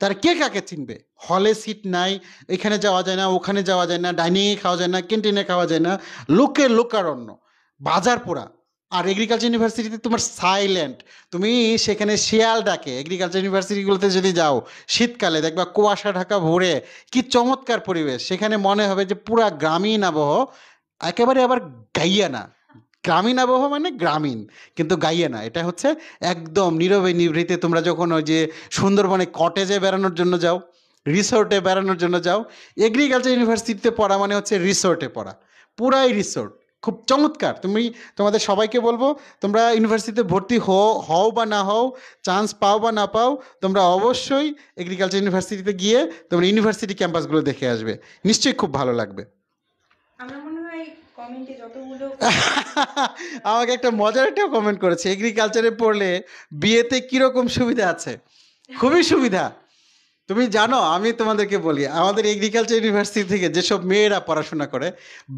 তার কে কাকে চিনবে? হলে সিট নাই, এখানে যাওয়া যায় না, ওখানে যাওয়া যায় না, ডাইনিংয়ে খাওয়া যায় না, ক্যান্টিনে খাওয়া যায় না, লোকের লোকারণ্য, বাজার পোড়া। আর এগ্রিকালচার ইউনিভার্সিটিতে তোমার সাইলেন্ট, তুমি সেখানে শিয়াল ডাকে। এগ্রিকালচার ইউনিভার্সিটিগুলোতে যদি যাও শীতকালে দেখবা কুয়াশা ঢাকা ভোরে, কি চমৎকার পরিবেশ, সেখানে মনে হবে যে পুরা গ্রামীণ আবহ, একেবারে আবার গাইয়া না। গ্রামীণ আবহাওয়া মানে গ্রামীণ, কিন্তু গাইয়ে না, এটা হচ্ছে একদম নীরবে নিভৃতে। তোমরা যখন ওই যে সুন্দরবনে কটেজে বেড়ানোর জন্য যাও, রিসোর্টে বেড়ানোর জন্য যাও, এগ্রিকালচার ইউনিভার্সিটিতে পড়া মানে হচ্ছে রিসোর্টে পড়া, পুরাই রিসোর্ট। খুব চমৎকার। তোমাদের সবাইকে বলবো, তোমরা ইউনিভার্সিটিতে ভর্তি হও বা না হও, চান্স পাও বা না পাও, তোমরা অবশ্যই এগ্রিকালচার ইউনিভার্সিটিতে গিয়ে তোমরা ইউনিভার্সিটি ক্যাম্পাসগুলো দেখে আসবে, নিশ্চয়ই খুব ভালো লাগবে। আমার মনে হয় কমেন্টে যতগুলো আমাকে একটা মজার একটা কমেন্ট করেছে, এগ্রিকালচারে পড়লে বিয়েতে কীরকম সুবিধা আছে। খুবই সুবিধা। তুমি জানো, আমি তোমাদেরকে বলি, আমাদের এগ্রিকালচার ইউনিভার্সিটি থেকে যেসব মেয়েরা পড়াশোনা করে,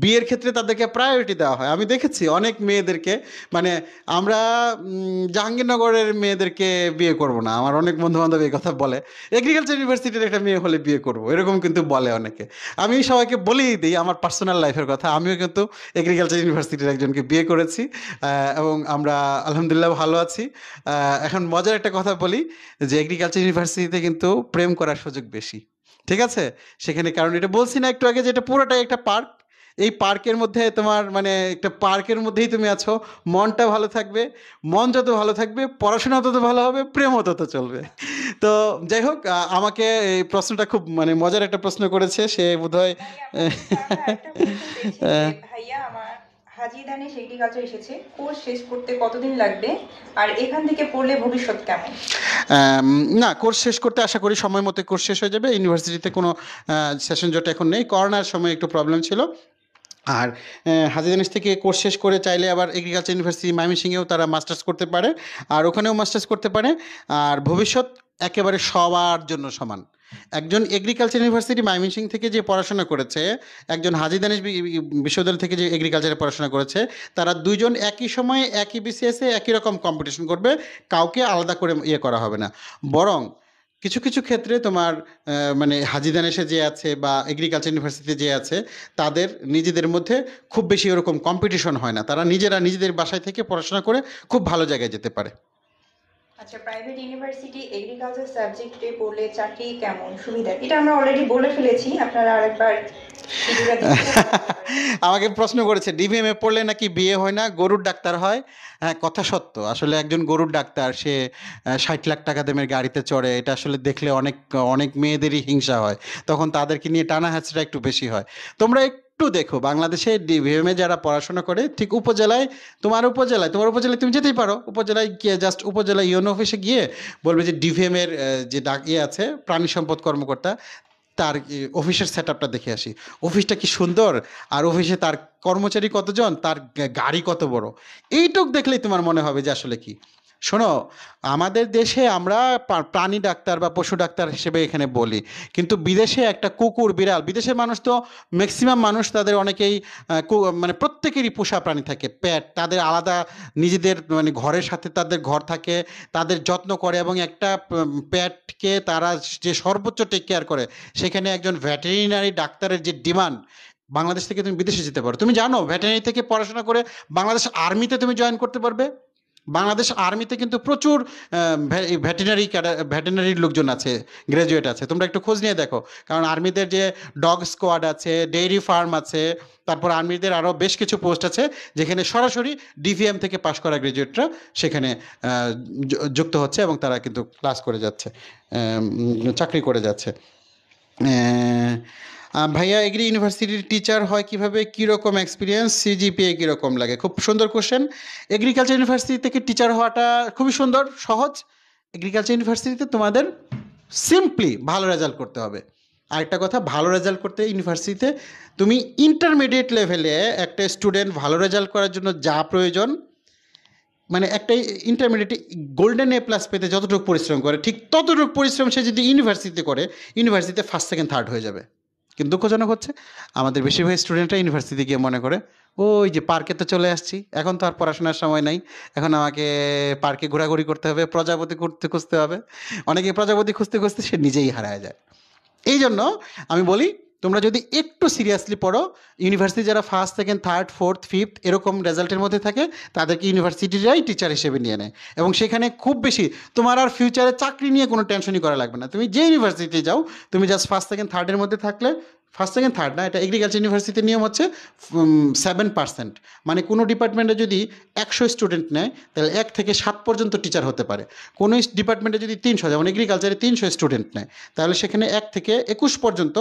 বিয়ের ক্ষেত্রে তাদেরকে প্রায়োরিটি দেওয়া হয়। আমি দেখেছি অনেক মেয়েদেরকে, মানে আমরা জাহাঙ্গীরনগরের মেয়েদেরকে বিয়ে করব না, আমার অনেক বন্ধুবান্ধব এই কথা বলে, এগ্রিকালচার ইউনিভার্সিটির একটা মেয়ে হলে বিয়ে করব, এরকম কিন্তু বলে অনেকে। আমি সবাইকে বলেই দিই আমার পার্সোনাল লাইফের কথা, আমিও কিন্তু এগ্রিকালচার ইউনিভার্সিটির একজনকে বিয়ে করেছি, এবং আমরা আলহামদুলিল্লাহ ভালো আছি। এখন মজার একটা কথা বলি, যে এগ্রিকালচার ইউনিভার্সিটিতে কিন্তু প্রেম করার সুযোগ বেশি, ঠিক আছে সেখানে। কারণ এটা বলছি না একটু আগে যে এটা পুরোটাই একটা পার্ক, এই পার্কের মধ্যে তোমার মানে একটা পার্কের মধ্যেই তুমি আছো, মনটা ভালো থাকবে, মন যত ভালো থাকবে পড়াশোনা তত ভালো হবে, প্রেমও তত চলবে। তো যাই হোক, আমাকে এই প্রশ্নটা খুব মানে মজার একটা প্রশ্ন করেছে, সে বোধহয় ভাইয়া আমার হাজী দানেশ এগ্রিকালচার এসেছে, কোর্স শেষ করতে কতদিন লাগবে, আর এখান থেকে পড়লে ভবিষ্যৎ কেমন? না, কোর্স শেষ করতে আশা করি সময় মতো কোর্স শেষ হয়ে যাবে। ইউনিভার্সিটিতে কোনো সেশন জট এখন নেই, করোনার সময় একটু প্রবলেম ছিল। আর হাজী দানেশ থেকে কোর্স শেষ করে চাইলে আবার এগ্রিকালচার ইউনিভার্সিটি ময়মনসিংহেও তারা মাস্টার্স করতে পারে, আর ওখানেও মাস্টার্স করতে পারে। আর ভবিষ্যৎ একেবারে সবার জন্য সমান। একজন এগ্রিকালচার ইউনিভার্সিটি ময়মনসিংহ থেকে যে পড়াশোনা করেছে, একজন হাজী দানেশ বিশ্ববিদ্যালয় থেকে যে এগ্রিকালচারে পড়াশোনা করেছে, তারা দুইজন একই সময়ে একই বিসিএসে একই রকম কম্পিটিশন করবে, কাউকে আলাদা করে ইয়ে করা হবে না। বরং কিছু কিছু ক্ষেত্রে তোমার মানে হাজী দানেশে যে আছে বা এগ্রিকালচার ইউনিভার্সিটিতে যে আছে, তাদের নিজেদের মধ্যে খুব বেশি ওরকম কম্পিটিশন হয় না, তারা নিজেরা নিজেদের বাসায় থেকে পড়াশোনা করে খুব ভালো জায়গায় যেতে পারে। আচ্ছা, প্রাইভেট ইউনিভার্সিটি এগ্রিকালচার সাবজেক্টে পড়লে চাকরি কেমন সুবিধা, এটা আমরা অলরেডি বলে ফেলেছি, আপনারা আরেকবার আমাকে প্রশ্ন করেছে ডিভিএমে পড়লে নাকি বিয়ে হয় না, গরুর ডাক্তার হয়। হ্যাঁ, কথা সত্য। আসলে একজন গরুর ডাক্তার, সে 60 লাখ টাকা দামের গাড়িতে চড়ে, এটা আসলে দেখলে অনেক অনেক মেয়েদেরই হিংসা হয়, তখন তাদেরকে নিয়ে টানা হ্যাচড়া একটু বেশি হয়। তোমরা একটু দেখো, বাংলাদেশে ডিভিএমে যারা পড়াশোনা করে, ঠিক উপজেলায় তোমার উপজেলায় তুমি যেতেই পারো, উপজেলায় গিয়ে জাস্ট উপজেলা ইউনো অফিসে গিয়ে বলবে যে ডিভিএমের যে আছে প্রাণী সম্পদ কর্মকর্তা, তার অফিসের সেট আপটা দেখে আসি, অফিসটা কি সুন্দর, আর অফিসে তার কর্মচারী কতজন, তার গাড়ি কত বড়, এইটুক দেখলেই তোমার মনে হবে যে আসলে কি। শোনো, আমাদের দেশে আমরা প্রাণী ডাক্তার বা পশু ডাক্তার হিসেবে এখানে বলি, কিন্তু বিদেশে একটা কুকুর বিড়াল, বিদেশের মানুষ তো ম্যাক্সিমাম মানুষ তাদের অনেকেই মানে প্রত্যেকেরই পোষা প্রাণী থাকে, পেট, তাদের আলাদা নিজেদের মানে ঘরের সাথে তাদের ঘর থাকে, তাদের যত্ন করে, এবং একটা পেটকে তারা যে সর্বোচ্চ টেক কেয়ার করে, সেখানে একজন ভেটেরিনারি ডাক্তারের যে ডিমান্ড, বাংলাদেশ থেকে তুমি বিদেশে যেতে পারো। তুমি জানো ভেটেরিনারি থেকে পড়াশোনা করে বাংলাদেশ আর্মিতে তুমি জয়েন করতে পারবে। বাংলাদেশ আর্মিতে কিন্তু প্রচুর ভেটেরিনারির লোকজন আছে, গ্র্যাজুয়েট আছে, তোমরা একটু খোঁজ নিয়ে দেখো। কারণ আর্মিদের যে ডগ স্কোয়াড আছে, ডেইরি ফার্ম আছে, তারপর আর্মিদের আরও বেশ কিছু পোস্ট আছে যেখানে সরাসরি ডিভিএম থেকে পাশ করা গ্র্যাজুয়েটরা সেখানে যুক্ত হচ্ছে এবং তারা কিন্তু ক্লাস করে যাচ্ছে, চাকরি করে যাচ্ছে। ভাইয়া, এগ্রি ইউনিভার্সিটির টিচার হয় কিভাবে, কীরকম এক্সপিরিয়েন্স, সিজিপিএ কীরকম লাগে? খুব সুন্দর কোশ্চেন। এগ্রিকালচার ইউনিভার্সিটি থেকে টিচার হওয়াটা খুবই সুন্দর, সহজ। এগ্রিকালচার ইউনিভার্সিটিতে তোমাদের সিম্পলি ভালো রেজাল্ট করতে হবে। আরেকটা কথা, ভালো রেজাল্ট করতে ইউনিভার্সিটিতে তুমি ইন্টারমিডিয়েট লেভেলে একটা স্টুডেন্ট ভালো রেজাল্ট করার জন্য যা প্রয়োজন, মানে একটা ইন্টারমিডিয়েটে গোল্ডেন এ প্লাস পেতে যতটুকু পরিশ্রম করে, ঠিক ততটুকু পরিশ্রম সে যদি ইউনিভার্সিটিতে করে, ইউনিভার্সিটিতে ফার্স্ট সেকেন্ড থার্ড হয়ে যাবে। কিন্তু দুঃখজনক হচ্ছে আমাদের বেশিরভাগ স্টুডেন্টরা ইউনিভার্সিটি গিয়ে মনে করে ওই যে পার্কে তো চলে আসছি, এখন তো আর পড়াশোনার সময় নাই, এখন আমাকে পার্কে ঘোরাঘুরি করতে হবে, প্রজাপতি খুঁজতে হবে। অনেকে প্রজাপতি খুঁজতে খুঁজতে সে নিজেই হারায় যায়। এই জন্য আমি বলি, তোমরা যদি একটু সিরিয়াসলি পড়ো, ইউনিভার্সিটি যারা first second third fourth fifth এরকম রেজাল্টের মধ্যে থাকে, তাদেরকে ইউনিভার্সিটিরাই টিচার হিসেবে নিয়ে নেয়, এবং সেখানে খুব বেশি তোমার আর ফিউচারে চাকরি নিয়ে কোনো টেনশনই করা লাগবে না। তুমি যে ইউনিভার্সিটিতে যাও, তুমি জাস্ট ফার্স্ট সেকেন্ড থার্ডের মধ্যে থাকলে, ফার্স্ট সেকেন্ড থার্ড না, এটা এগ্রিকালচার ইউনিভার্সিটির নিয়ম হচ্ছে 7%, মানে কোনো ডিপার্টমেন্টে যদি 100 স্টুডেন্ট নেয়, তাহলে 1 থেকে 7 পর্যন্ত টিচার হতে পারে। কোনো ডিপার্টমেন্টে যদি 300, যেমন এগ্রিকালচারে 300 স্টুডেন্ট নেয়, তাহলে সেখানে 1 থেকে 21 পর্যন্ত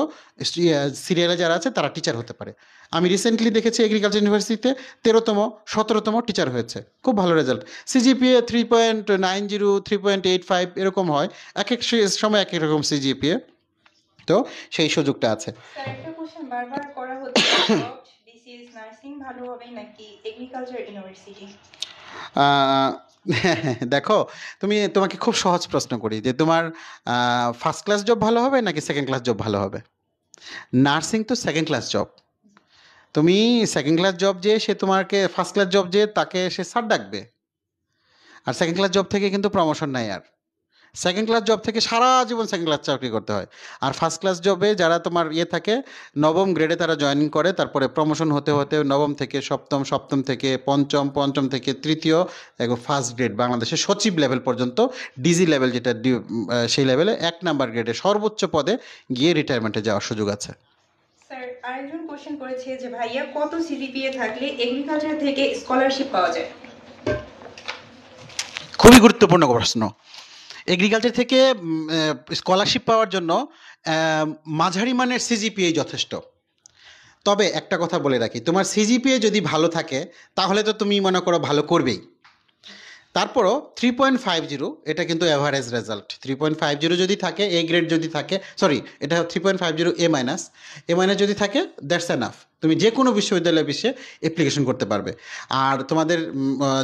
সিরিয়ালে যারা আছে তারা টিচার হতে পারে। আমি রিসেন্টলি দেখেছি এগ্রিকালচার ইউনিভার্সিটিতে 13তম 17তম টিচার হয়েছে, খুব ভালো রেজাল্ট। সিজিপিএ 3.90, 3.85 এরকম হয়, এক এক সময় এক এক রকম সিজিপিএ, তো সেই সুযোগটা আছে। স্যার, একটা কোশ্চেন বারবার করা হচ্ছে, বিসিএস নার্সিং ভালো হবে নাকি এগ্রিকালচার ইউনিভার্সিটি? দেখো, তোমাকে খুব সহজ প্রশ্ন করি যে তোমার ফার্স্ট ক্লাস জব ভালো হবে নাকি সেকেন্ড ক্লাস জব ভালো হবে? নার্সিং তো সেকেন্ড ক্লাস জব। তুমি সেকেন্ড ক্লাস জব যে সে তোমাকে ফার্স্ট ক্লাস জব যে তাকে সে স্যার ডাকবে, আর সেকেন্ড ক্লাস জব থেকে কিন্তু প্রমোশন নাই। আর সেকেন্ড ক্লাস জব থেকে সারা জীবন সেকেন্ড ক্লাস চাকরি করতে হয়। আর ফার্স্ট ক্লাস জবে যারা তোমার থাকে, নবম গ্রেডে তারা জয়েনিং করে, তারপরে প্রমোশন হতে হতে নবম থেকে সপ্তম, সপ্তম থেকে পঞ্চম, পঞ্চম থেকে তৃতীয়, এবং ফার্স্ট গ্রেড বাংলাদেশে সচিব লেভেল পর্যন্ত, ডিজি লেভেল যেটা সেই লেভেলে 1 নাম্বার গ্রেডে সর্বোচ্চ পদে গিয়ে রিটায়ারমেন্টে যাওয়ার সুযোগ আছে। স্যার, আরেকজন কোশ্চেন করেছে যে ভাইয়া, কত সিজিপিএ থাকলে এগ্রিকালচার থেকে স্কলারশিপ পাওয়া যায়? খুবই গুরুত্বপূর্ণ প্রশ্ন। এগ্রিকালচার থেকে স্কলারশিপ পাওয়ার জন্য মাঝারি মানের সিজিপিএ যথেষ্ট। তবে একটা কথা বলে রাখি, তোমার সিজিপিএ যদি ভালো থাকে তাহলে তো তুমি মনে করো ভালো করবেই। তারপরও 3.50 এটা কিন্তু অ্যাভারেজ রেজাল্ট। 3.50 যদি থাকে, এ গ্রেড যদি থাকে, সরি এটা 3.50 এ মাইনাস, যদি থাকে দ্যাটস এনাফ, তুমি যে কোনো বিশ্ববিদ্যালয়ে অ্যাপ্লিকেশন করতে পারবে। আর তোমাদের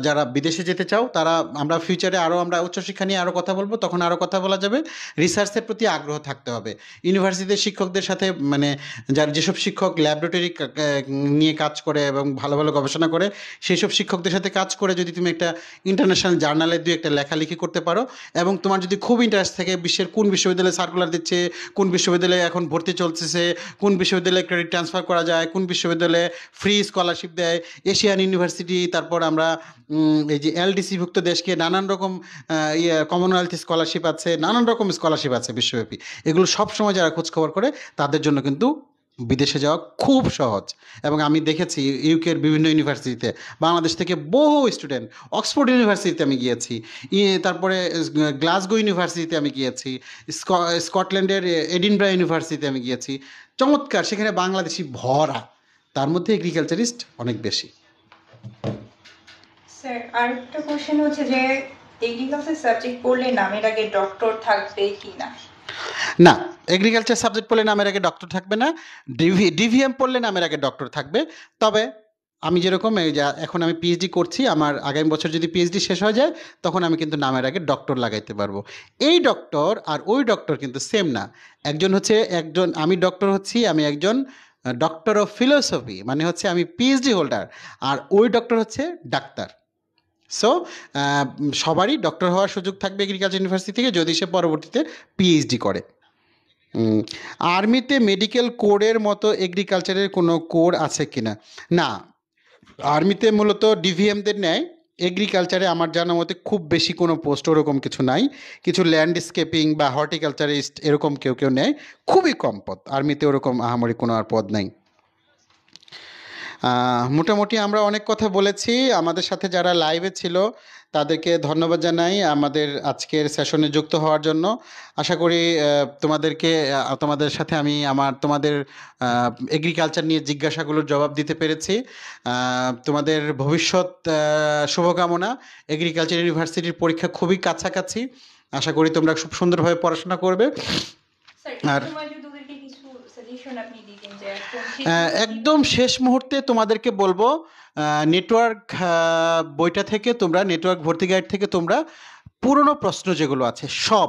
যারা বিদেশে যেতে চাও তারা, আমরা ফিউচারে আমরা উচ্চশিক্ষা নিয়ে আরও কথা বলবো, তখন আরও কথা বলা যাবে। রিসার্চের প্রতি আগ্রহ থাকতে হবে। ইউনিভার্সিটির শিক্ষকদের সাথে, মানে যেসব শিক্ষক ল্যাবরেটরি নিয়ে কাজ করে এবং ভালো ভালো গবেষণা করে, সেই সব শিক্ষকদের সাথে কাজ করে যদি তুমি একটা ইন্টারন্যাশনাল জার্নালে একটা লেখালেখি করতে পারো, এবং তোমার যদি খুব ইন্টারেস্ট থাকে বিশ্বের কোন বিশ্ববিদ্যালয়ে সার্কুলার দিচ্ছে, কোন বিশ্ববিদ্যালয়ে এখন ভর্তি চলতেছে, কোন বিশ্ববিদ্যালয়ে ক্রেডিট ট্রান্সফার করা যায়, কোন বিশ্ববিদ্যালয়ে ফ্রি স্কলারশিপ দেয়, এশিয়ান ইউনিভার্সিটি, তারপর আমরা এই যে এলডিসিভুক্ত দেশকে নানান রকম কমনওয়েলথ স্কলারশিপ আছে, নানান রকম স্কলারশিপ আছে বিশ্বব্যাপী, এগুলো সবসময় যারা খোঁজখবর করে তাদের জন্য কিন্তু বিদেশে যাওয়া খুব সহজ। এবং আমি দেখেছি ইউকের বিভিন্ন ইউনিভার্সিটিতে বাংলাদেশ থেকে বহু স্টুডেন্ট, অক্সফোর্ড ইউনিভার্সিটিতে আমি গিয়েছি, তারপরে গ্লাসগো ইউনিভার্সিটিতে আমি গিয়েছি, স্কটল্যান্ডের এডিনব্রা ইউনিভার্সিটিতে আমি গিয়েছি, চমৎকার, সেখানে বাংলাদেশি ভরা, তার মধ্যে এগ্রিকালচারিস্ট অনেক বেশি। স্যার, আরেকটা কোশ্চেন হচ্ছে যে এগ্রিকালচার সাবজেক্ট পড়লে নামের আগে ডক্টর থাকবে কি না? না, এগ্রিকালচার সাবজেক্ট পড়লে নামের আগে ডক্টর থাকবে না, ডিভিএম পড়লে নামের আগে ডক্টর থাকবে। তবে আমি যেরকম এই যে এখন আমি পিএইচডি করছি, আমার আগামী বছর যদি পিএইচডি শেষ হয়ে যায় তখন আমি কিন্তু নামের আগে ডক্টর লাগাইতে পারবো। এই ডক্টর আর ওই ডক্টর কিন্তু সেম না। একজন আমি ডক্টর হচ্ছি, আমি একজন ডক্টর অফ ফিলোসফি, মানে হচ্ছে আমি পিএইচডি হোল্ডার, আর ওই ডক্টর হচ্ছে ডাক্তার। সো সবারই ডক্টর হওয়ার সুযোগ থাকবে এগ্রিকালচার ইউনিভার্সিটি থেকে যদি সে পরবর্তীতে পিএইচডি করে। আর্মিতে মেডিকেল কোডের মতো এগ্রিকালচারের কোনো কোড আছে কিনা? না, আর্মিতে মূলত ডিভিএমদের ন্যায় এগ্রিকালচারে আমার জানা মতে খুব বেশি কোনো পোস্ট ওরকম কিছু নাই। কিছু ল্যান্ডস্কেপিং বা হর্টিকালচারিস্ট এরকম কেউ কেউ নেয়, খুবই কম পদ। আর্মিতে ওরকম আহামরি কোনো আর পদ নাই। মোটামুটি আমরা অনেক কথা বলেছি। আমাদের সাথে যারা লাইভে ছিল তাদেরকে ধন্যবাদ জানাই আমাদের আজকের সেশনে যুক্ত হওয়ার জন্য। আশা করি তোমাদের সাথে আমি তোমাদের এগ্রিকালচার নিয়ে জিজ্ঞাসাগুলোর জবাব দিতে পেরেছি। তোমাদের ভবিষ্যৎ শুভকামনা। এগ্রিকালচার ইউনিভার্সিটির পরীক্ষা খুবই কাছাকাছি, আশা করি তোমরা খুব সুন্দরভাবে পড়াশোনা করবে। আর একদম শেষ মুহূর্তে তোমাদেরকে বলবো, নেটওয়ার্ক বইটা থেকে তোমরা, নেটওয়ার্ক ভর্তি গাইড থেকে তোমরা পুরনো প্রশ্ন যেগুলো আছে সব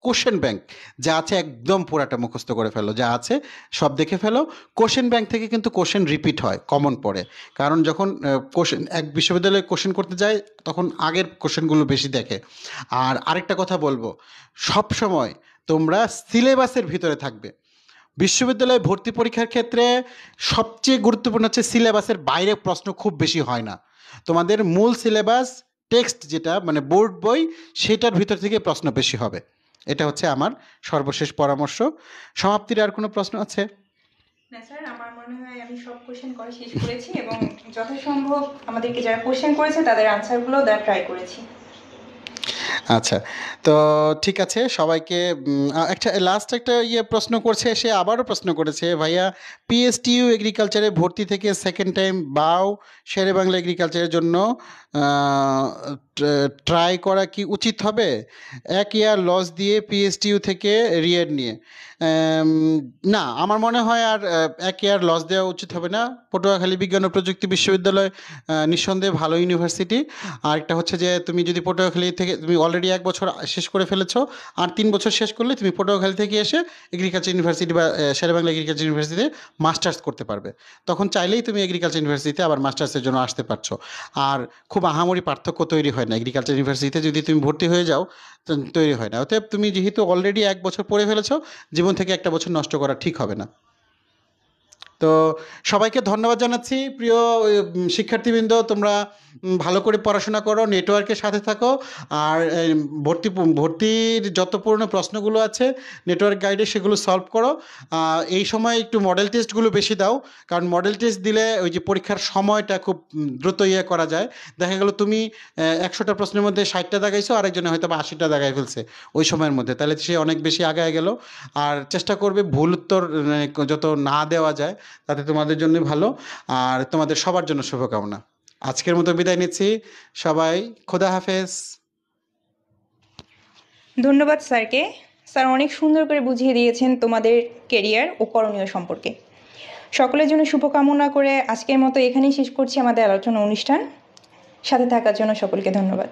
কোশ্চেন ব্যাংক যা আছে একদম পুরাটা মুখস্থ করে ফেলো, যা আছে সব দেখে ফেলো। কোশ্চেন ব্যাংক থেকে কিন্তু কোশ্চেন রিপিট হয়, কমন পড়ে, কারণ যখন কোশ্চেন এক বিশ্ববিদ্যালয়ে কোশ্চেন করতে যায় তখন আগের কোশ্চেনগুলো বেশি দেখে। আর আরেকটা কথা বলবো, সব সময় তোমরা সিলেবাসের ভিতরে থাকবে। বিশ্ববিদ্যালয়ে ভর্তি পরীক্ষার ক্ষেত্রে সবচেয়ে গুরুত্বপূর্ণ হচ্ছে সিলেবাসের বাইরে প্রশ্ন খুব বেশি হয় না। তোমাদের মূল সিলেবাস টেক্সট যেটা মানে বোর্ড বই, সেটার ভিতর থেকে প্রশ্ন বেশি হবে। এটা হচ্ছে আমার সর্বশেষ পরামর্শ। সমাপ্তির আর কোনো প্রশ্ন আছে? না স্যার, আমার মনে হয় আমি সব কোশ্চেন করা শেষ করেছি এবং যথাসম্ভব আমাদেরকে যারা কোশ্চেন করেছে তাদের আনসারগুলো দেওয়ার ট্রাই করেছি। আচ্ছা, তো ঠিক আছে, সবাইকে একটা লাস্ট একটা প্রশ্ন করছে, সে আবারও প্রশ্ন করেছে, ভাইয়া পিএসটিইউ এগ্রিকালচারে ভর্তি থেকে সেকেন্ড টাইম বাও শেরে বাংলা এগ্রিকালচারের জন্য ট্রাই করা কি উচিত হবে? এক ইয়ার লস দিয়ে পিএসটিইউ থেকে রিয়েড নিয়ে? না, আমার মনে হয় আর এক ইয়ার লস দেওয়া উচিত হবে না। পটুয়াখালী বিজ্ঞান ও প্রযুক্তি বিশ্ববিদ্যালয় নিঃসন্দেহে ভালো ইউনিভার্সিটি। আরেকটা হচ্ছে যে তুমি যদি পটুয়াখালী থেকে, তুমি অলরেডি 1 বছর শেষ করে ফেলেছো, আর 3 বছর শেষ করলে তুমি পটুয়াখালী থেকে এসে এগ্রিকালচার ইউনিভার্সিটি বা শেরেবাংলা এগ্রিকালচার ইউনিভার্সিটিতে মাস্টার্স করতে পারবে। তখন চাইলেই তুমি এগ্রিকালচার ইউনিভার্সিটিতে আবার মাস্টার্সের জন্য আসতে পারছো। আর খুব আহামরি পার্থক্য তৈরি হয় না, এগ্রিকালচার ইউনিভার্সিটিতে যদি তুমি ভর্তি হয়ে যাও তৈরি হয় না। অতএব তুমি যেহেতু অলরেডি 1 বছর পড়ে ফেলেছো, জীবন থেকে 1টা বছর নষ্ট করা ঠিক হবে না। তো সবাইকে ধন্যবাদ জানাচ্ছি। প্রিয় শিক্ষার্থীবৃন্দ, তোমরা ভালো করে পড়াশোনা করো, নেটওয়ার্কের সাথে থাকো, আর ভর্তির যত পুরনো প্রশ্নগুলো আছে নেটওয়ার্ক গাইডে সেগুলো সলভ করো। এই সময় একটু মডেল টেস্টগুলো বেশি দাও, কারণ মডেল টেস্ট দিলে ওই যে পরীক্ষার সময়টা খুব দ্রুত করা যায়। দেখা গেল তুমি 100টা প্রশ্নের মধ্যে 60টা দাগাইছো, আরেকজনে হয়তো বা 80টা দাগাই ফেলছে ওই সময়ের মধ্যে, তাহলে সে অনেক বেশি আগায় গেল। আর চেষ্টা করবে ভুল উত্তর যত না দেওয়া যায়, তাতে তোমাদের জন্য ভালো। আর তোমাদের সবার জন্য শুভকামনা। আজকের মতো বিদায় নিচ্ছি। সবাই খোদা হাফেজ। ধন্যবাদ স্যারকে। স্যার অনেক সুন্দর করে বুঝিয়ে দিয়েছেন তোমাদের কেরিয়ার ও করণীয় সম্পর্কে। সকলের জন্য শুভকামনা করে আজকের মতো এখানেই শেষ করছি আমাদের আলোচনা অনুষ্ঠান। সাথে থাকার জন্য সকলকে ধন্যবাদ।